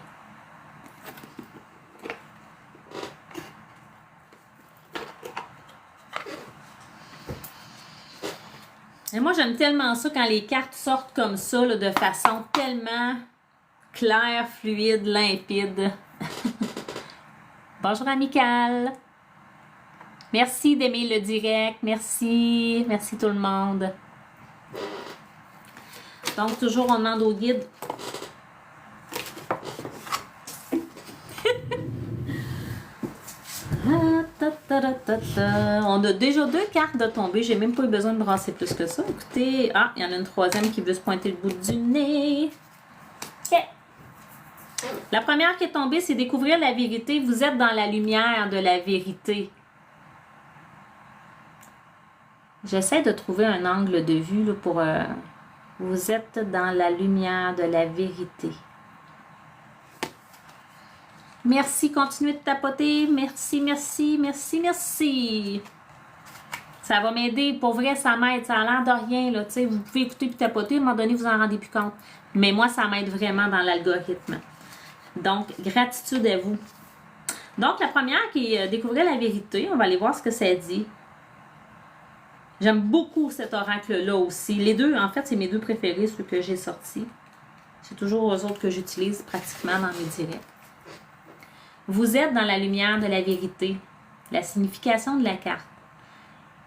Et moi, j'aime tellement ça quand les cartes sortent comme ça, là, de façon tellement claire, fluide, limpide. Bonjour, Amical. Merci d'aimer le direct. Merci. Merci tout le monde. Donc, toujours, on demande au guide. On a déjà 2 cartes de tomber. J'ai même pas eu besoin de brasser plus que ça. Écoutez, il y en a une troisième qui veut se pointer le bout du nez. OK. La première qui est tombée, c'est découvrir la vérité. Vous êtes dans la lumière de la vérité. J'essaie de trouver un angle de vue là, pour... vous êtes dans la lumière de la vérité. Merci, continuez de tapoter. Merci, merci, merci, merci. Ça va m'aider. Pour vrai, ça m'aide. Ça a l'air de rien. Là, vous pouvez écouter et tapoter. À un moment donné, vous en rendez plus compte. Mais moi, ça m'aide vraiment dans l'algorithme. Donc, gratitude à vous. Donc, la première qui est découvrir la vérité. On va aller voir ce que ça dit. J'aime beaucoup cet oracle-là aussi. Les deux, en fait, c'est mes 2 préférés, ceux que j'ai sortis. C'est toujours eux autres que j'utilise pratiquement dans mes directs. Vous êtes dans la lumière de la vérité. La signification de la carte.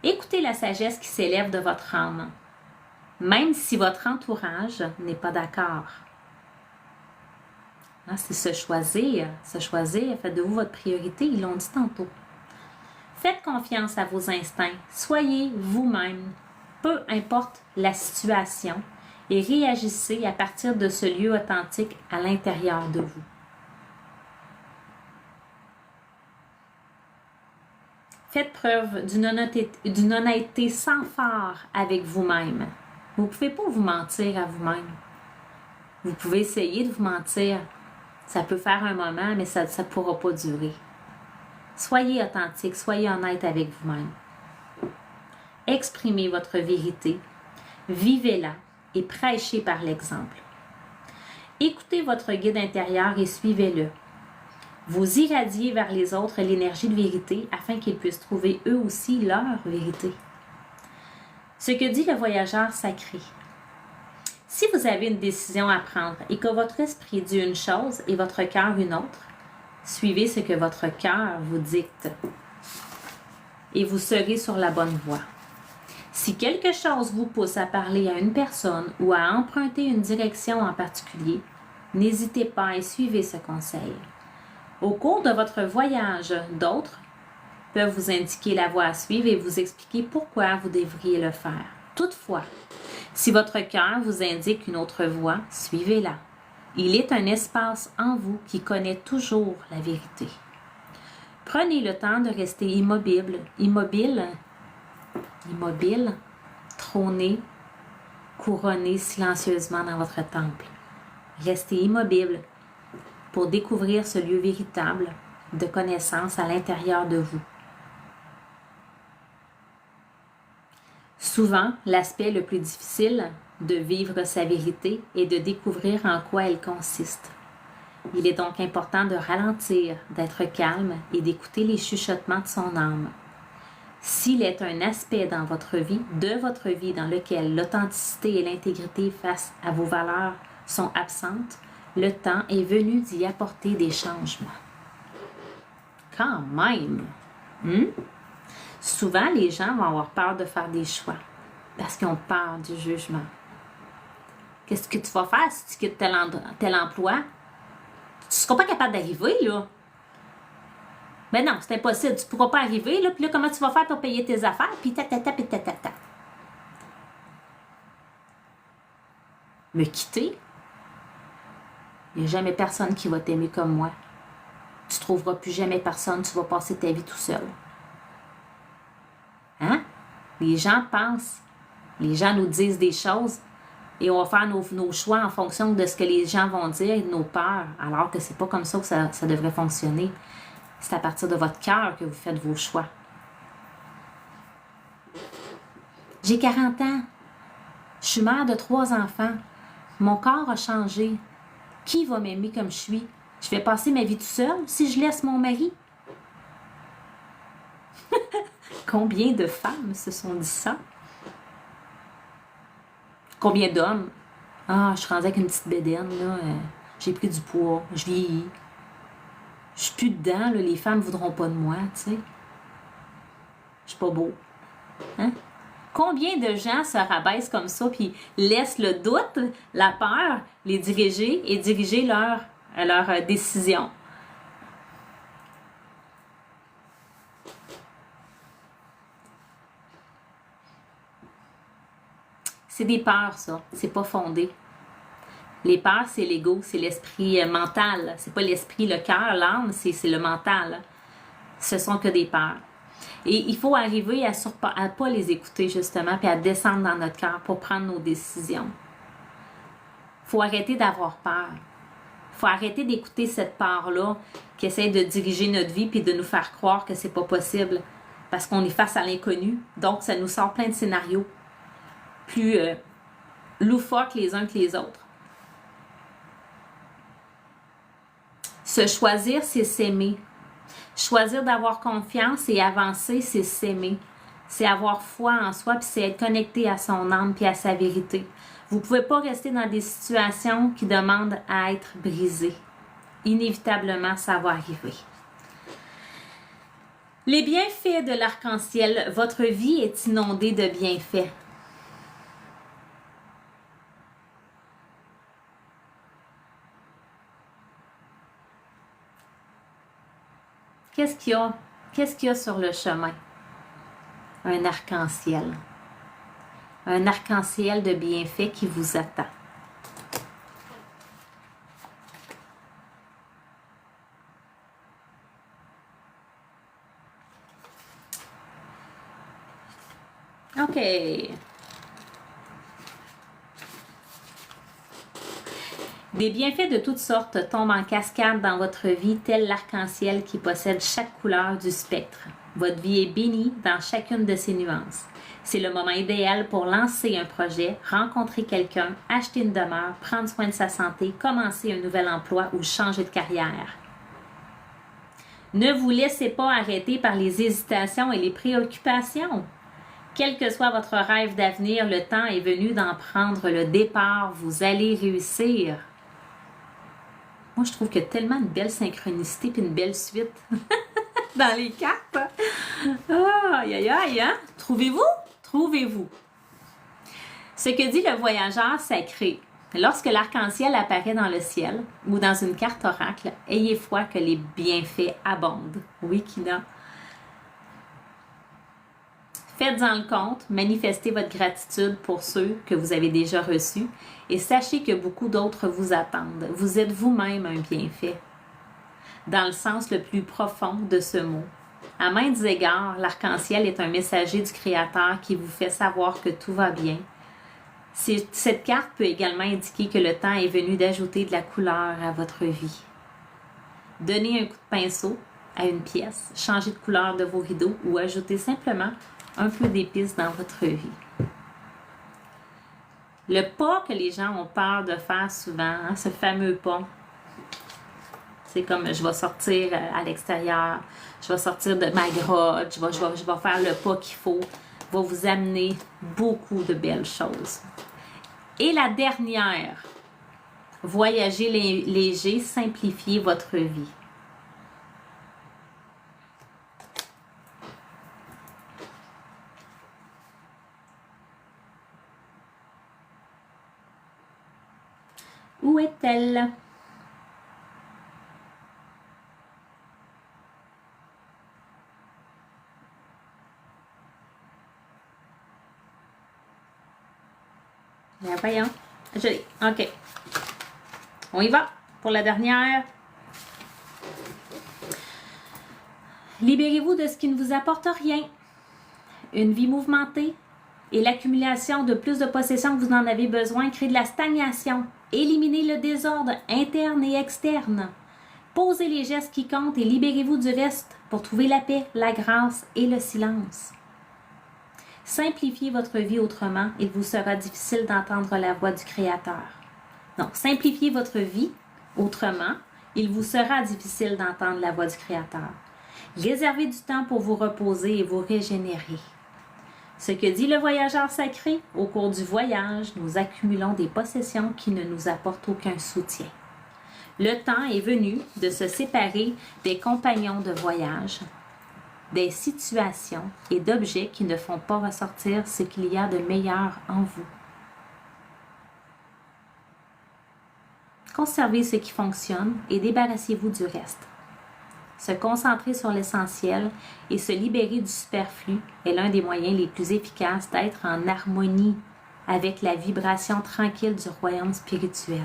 Écoutez la sagesse qui s'élève de votre âme, même si votre entourage n'est pas d'accord. C'est se choisir. Se choisir. Faites de vous votre priorité. Ils l'ont dit tantôt. Faites confiance à vos instincts. Soyez vous-même, peu importe la situation, et réagissez à partir de ce lieu authentique à l'intérieur de vous. Faites preuve d'une honnêteté sans fard avec vous-même. Vous ne pouvez pas vous mentir à vous-même. Vous pouvez essayer de vous mentir. Ça peut faire un moment, mais ça ne pourra pas durer. Soyez authentique, soyez honnête avec vous-même. Exprimez votre vérité, vivez-la et prêchez par l'exemple. Écoutez votre guide intérieur et suivez-le. Vous irradiez vers les autres l'énergie de vérité afin qu'ils puissent trouver eux aussi leur vérité. Ce que dit le voyageur sacré. Si vous avez une décision à prendre et que votre esprit dit une chose et votre cœur une autre, suivez ce que votre cœur vous dicte et vous serez sur la bonne voie. Si quelque chose vous pousse à parler à une personne ou à emprunter une direction en particulier, n'hésitez pas et suivez ce conseil. Au cours de votre voyage, d'autres peuvent vous indiquer la voie à suivre et vous expliquer pourquoi vous devriez le faire. Toutefois, si votre cœur vous indique une autre voie, suivez-la. Il est un espace en vous qui connaît toujours la vérité. Prenez le temps de rester immobile, trôné, couronné silencieusement dans votre temple. Restez immobile pour découvrir ce lieu véritable de connaissance à l'intérieur de vous. Souvent, l'aspect le plus difficile de vivre sa vérité est de découvrir en quoi elle consiste. Il est donc important de ralentir, d'être calme et d'écouter les chuchotements de son âme. S'il est un aspect dans votre vie, dans lequel l'authenticité et l'intégrité face à vos valeurs sont absentes, le temps est venu d'y apporter des changements. Quand même! Souvent, les gens vont avoir peur de faire des choix parce qu'ils ont peur du jugement. Qu'est-ce que tu vas faire si tu quittes tel emploi? Tu ne seras pas capable d'arriver, là. Ben non, c'est impossible, tu ne pourras pas arriver, là, puis là, comment tu vas faire pour payer tes affaires, puis tatata, puis tatata. Me quitter? Il n'y a jamais personne qui va t'aimer comme moi. Tu ne trouveras plus jamais personne, tu vas passer ta vie tout seul. Hein? Les gens pensent, les gens nous disent des choses et on va faire nos choix en fonction de ce que les gens vont dire et de nos peurs, alors que c'est pas comme ça que ça devrait fonctionner. C'est à partir de votre cœur que vous faites vos choix. J'ai 40 ans. Je suis mère de 3 enfants. Mon corps a changé. Qui va m'aimer comme je suis? Je vais passer ma vie tout seule si je laisse mon mari? Combien de femmes se sont dit ça? Combien d'hommes? Ah, je suis rendue avec une petite bédaine, là. J'ai pris du poids, je vieillis. Je suis plus dedans, là, les femmes ne voudront pas de moi, tu sais. Je suis pas beau. Hein? Combien de gens se rabaissent comme ça puis laissent le doute, la peur, les diriger et diriger leur décision? C'est des peurs, ça. C'est pas fondé. Les peurs, c'est l'ego, c'est l'esprit mental. C'est pas l'esprit, le cœur, l'âme, c'est le mental. Ce sont que des peurs. Et il faut arriver à pas les écouter, justement, puis à descendre dans notre cœur pour prendre nos décisions. Il faut arrêter d'avoir peur. Il faut arrêter d'écouter cette part-là qui essaie de diriger notre vie puis de nous faire croire que c'est pas possible parce qu'on est face à l'inconnu. Donc, ça nous sort plein de scénarios plus loufoques les uns que les autres. Se choisir, c'est s'aimer. Choisir d'avoir confiance et avancer, c'est s'aimer. C'est avoir foi en soi, puis c'est être connecté à son âme puis à sa vérité. Vous ne pouvez pas rester dans des situations qui demandent à être brisées. Inévitablement, ça va arriver. Les bienfaits de l'arc-en-ciel. Votre vie est inondée de bienfaits. Qu'est-ce qu'il y a? Qu'est-ce qu'il y a sur le chemin? Un arc-en-ciel. Un arc-en-ciel de bienfaits qui vous attend. OK. Des bienfaits de toutes sortes tombent en cascade dans votre vie, tel l'arc-en-ciel qui possède chaque couleur du spectre. Votre vie est bénie dans chacune de ses nuances. C'est le moment idéal pour lancer un projet, rencontrer quelqu'un, acheter une demeure, prendre soin de sa santé, commencer un nouvel emploi ou changer de carrière. Ne vous laissez pas arrêter par les hésitations et les préoccupations. Quel que soit votre rêve d'avenir, le temps est venu d'en prendre le départ. Vous allez réussir. Moi, je trouve qu'il y a tellement une belle synchronicité et une belle suite dans les cartes. Aïe, aïe, aïe, hein? Trouvez-vous? Trouvez-vous. Ce que dit le voyageur sacré. Lorsque l'arc-en-ciel apparaît dans le ciel ou dans une carte oracle, ayez foi que les bienfaits abondent. Oui, Kina. Faites-en le compte, manifestez votre gratitude pour ceux que vous avez déjà reçus et sachez que beaucoup d'autres vous attendent. Vous êtes vous-même un bienfait, dans le sens le plus profond de ce mot. À maintes égards, l'arc-en-ciel est un messager du Créateur qui vous fait savoir que tout va bien. Cette carte peut également indiquer que le temps est venu d'ajouter de la couleur à votre vie. Donnez un coup de pinceau à une pièce, changez de couleur de vos rideaux ou ajoutez simplement un peu d'épices dans votre vie. Le pas que les gens ont peur de faire souvent, hein, ce fameux pas, c'est comme je vais sortir à l'extérieur, je vais sortir de ma grotte, je vais faire le pas qu'il faut, va vous amener beaucoup de belles choses. Et la dernière, voyager léger, simplifiez votre vie. Où est-elle? Ben, voyons. Je l'ai. OK. On y va pour la dernière. Libérez-vous de ce qui ne vous apporte rien. Une vie mouvementée et l'accumulation de plus de possessions que vous en avez besoin crée de la stagnation. Éliminez le désordre interne et externe. Posez les gestes qui comptent et libérez-vous du reste pour trouver la paix, la grâce et le silence. Simplifiez votre vie autrement, il vous sera difficile d'entendre la voix du Créateur. Donc, simplifiez votre vie autrement, il vous sera difficile d'entendre la voix du Créateur. Réservez du temps pour vous reposer et vous régénérer. Ce que dit le voyageur sacré, au cours du voyage, nous accumulons des possessions qui ne nous apportent aucun soutien. Le temps est venu de se séparer des compagnons de voyage, des situations et d'objets qui ne font pas ressortir ce qu'il y a de meilleur en vous. Conservez ce qui fonctionne et débarrassez-vous du reste. Se concentrer sur l'essentiel et se libérer du superflu est l'un des moyens les plus efficaces d'être en harmonie avec la vibration tranquille du royaume spirituel.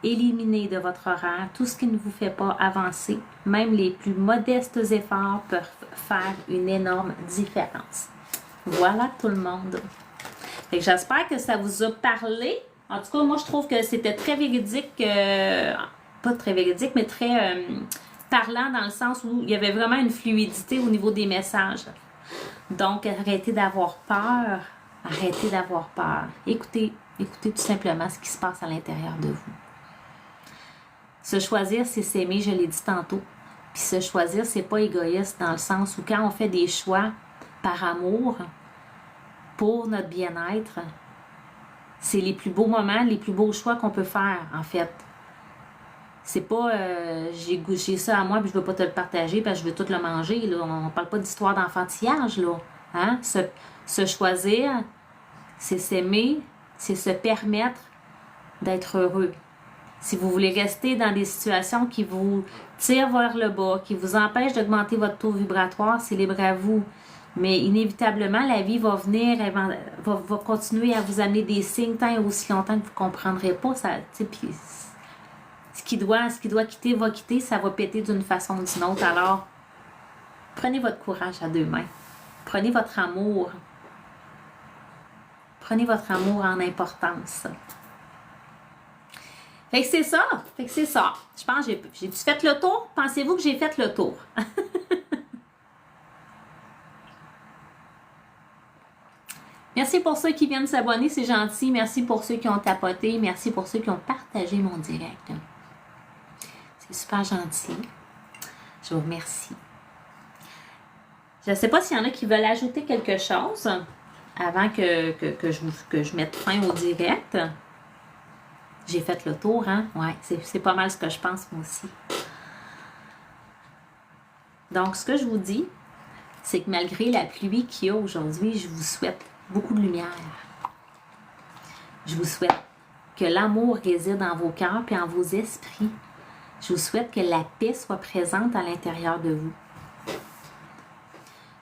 Éliminez de votre horaire tout ce qui ne vous fait pas avancer. Même les plus modestes efforts peuvent faire une énorme différence. Voilà tout le monde. J'espère que ça vous a parlé. En tout cas, moi, je trouve que c'était très véridique. Pas très véridique, mais très parlant dans le sens où il y avait vraiment une fluidité au niveau des messages. Donc, arrêtez d'avoir peur. Arrêtez d'avoir peur. Écoutez tout simplement ce qui se passe à l'intérieur de vous. Se choisir, c'est s'aimer, je l'ai dit tantôt. Puis se choisir, c'est pas égoïste dans le sens où quand on fait des choix par amour, pour notre bien-être, c'est les plus beaux moments, les plus beaux choix qu'on peut faire, en fait. C'est pas j'ai ça à moi puis je veux pas te le partager parce que je veux tout le manger. Là. On parle pas d'histoire d'enfantillage, là. Hein? Se choisir, c'est s'aimer, c'est se permettre d'être heureux. Si vous voulez rester dans des situations qui vous tirent vers le bas, qui vous empêchent d'augmenter votre taux vibratoire, c'est libre à vous. Mais inévitablement, la vie va venir, va continuer à vous amener des signes tant et aussi longtemps que vous ne comprendrez pas. Ça, puis, ce qui doit quitter, va quitter, ça va péter d'une façon ou d'une autre. Alors, prenez votre courage à deux mains. Prenez votre amour. Prenez votre amour en importance. Fait que c'est ça. Je pense, j'ai-tu fait le tour? Pensez-vous que j'ai fait le tour? Merci pour ceux qui viennent s'abonner, c'est gentil. Merci pour ceux qui ont tapoté. Merci pour ceux qui ont partagé mon direct. C'est super gentil. Je vous remercie. Je ne sais pas s'il y en a qui veulent ajouter quelque chose avant que je mette fin au direct. J'ai fait le tour, hein? Ouais, c'est pas mal ce que je pense, moi aussi. Donc, ce que je vous dis, c'est que malgré la pluie qu'il y a aujourd'hui, je vous souhaite beaucoup de lumière. Je vous souhaite que l'amour réside en vos cœurs et en vos esprits. Je vous souhaite que la paix soit présente à l'intérieur de vous.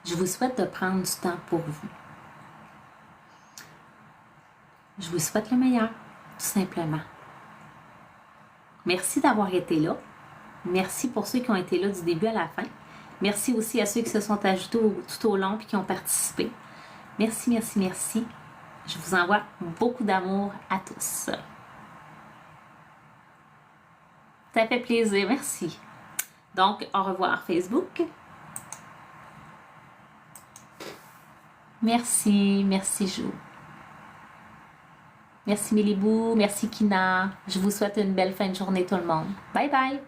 Je vous souhaite de prendre du temps pour vous. Je vous souhaite le meilleur, tout simplement. Merci d'avoir été là. Merci pour ceux qui ont été là du début à la fin. Merci aussi à ceux qui se sont ajoutés tout au long et qui ont participé. Merci, merci, merci. Je vous envoie beaucoup d'amour à tous. Ça fait plaisir, merci. Donc, au revoir Facebook. Merci, merci Jo. Merci Mélibou, merci Kina. Je vous souhaite une belle fin de journée tout le monde. Bye bye.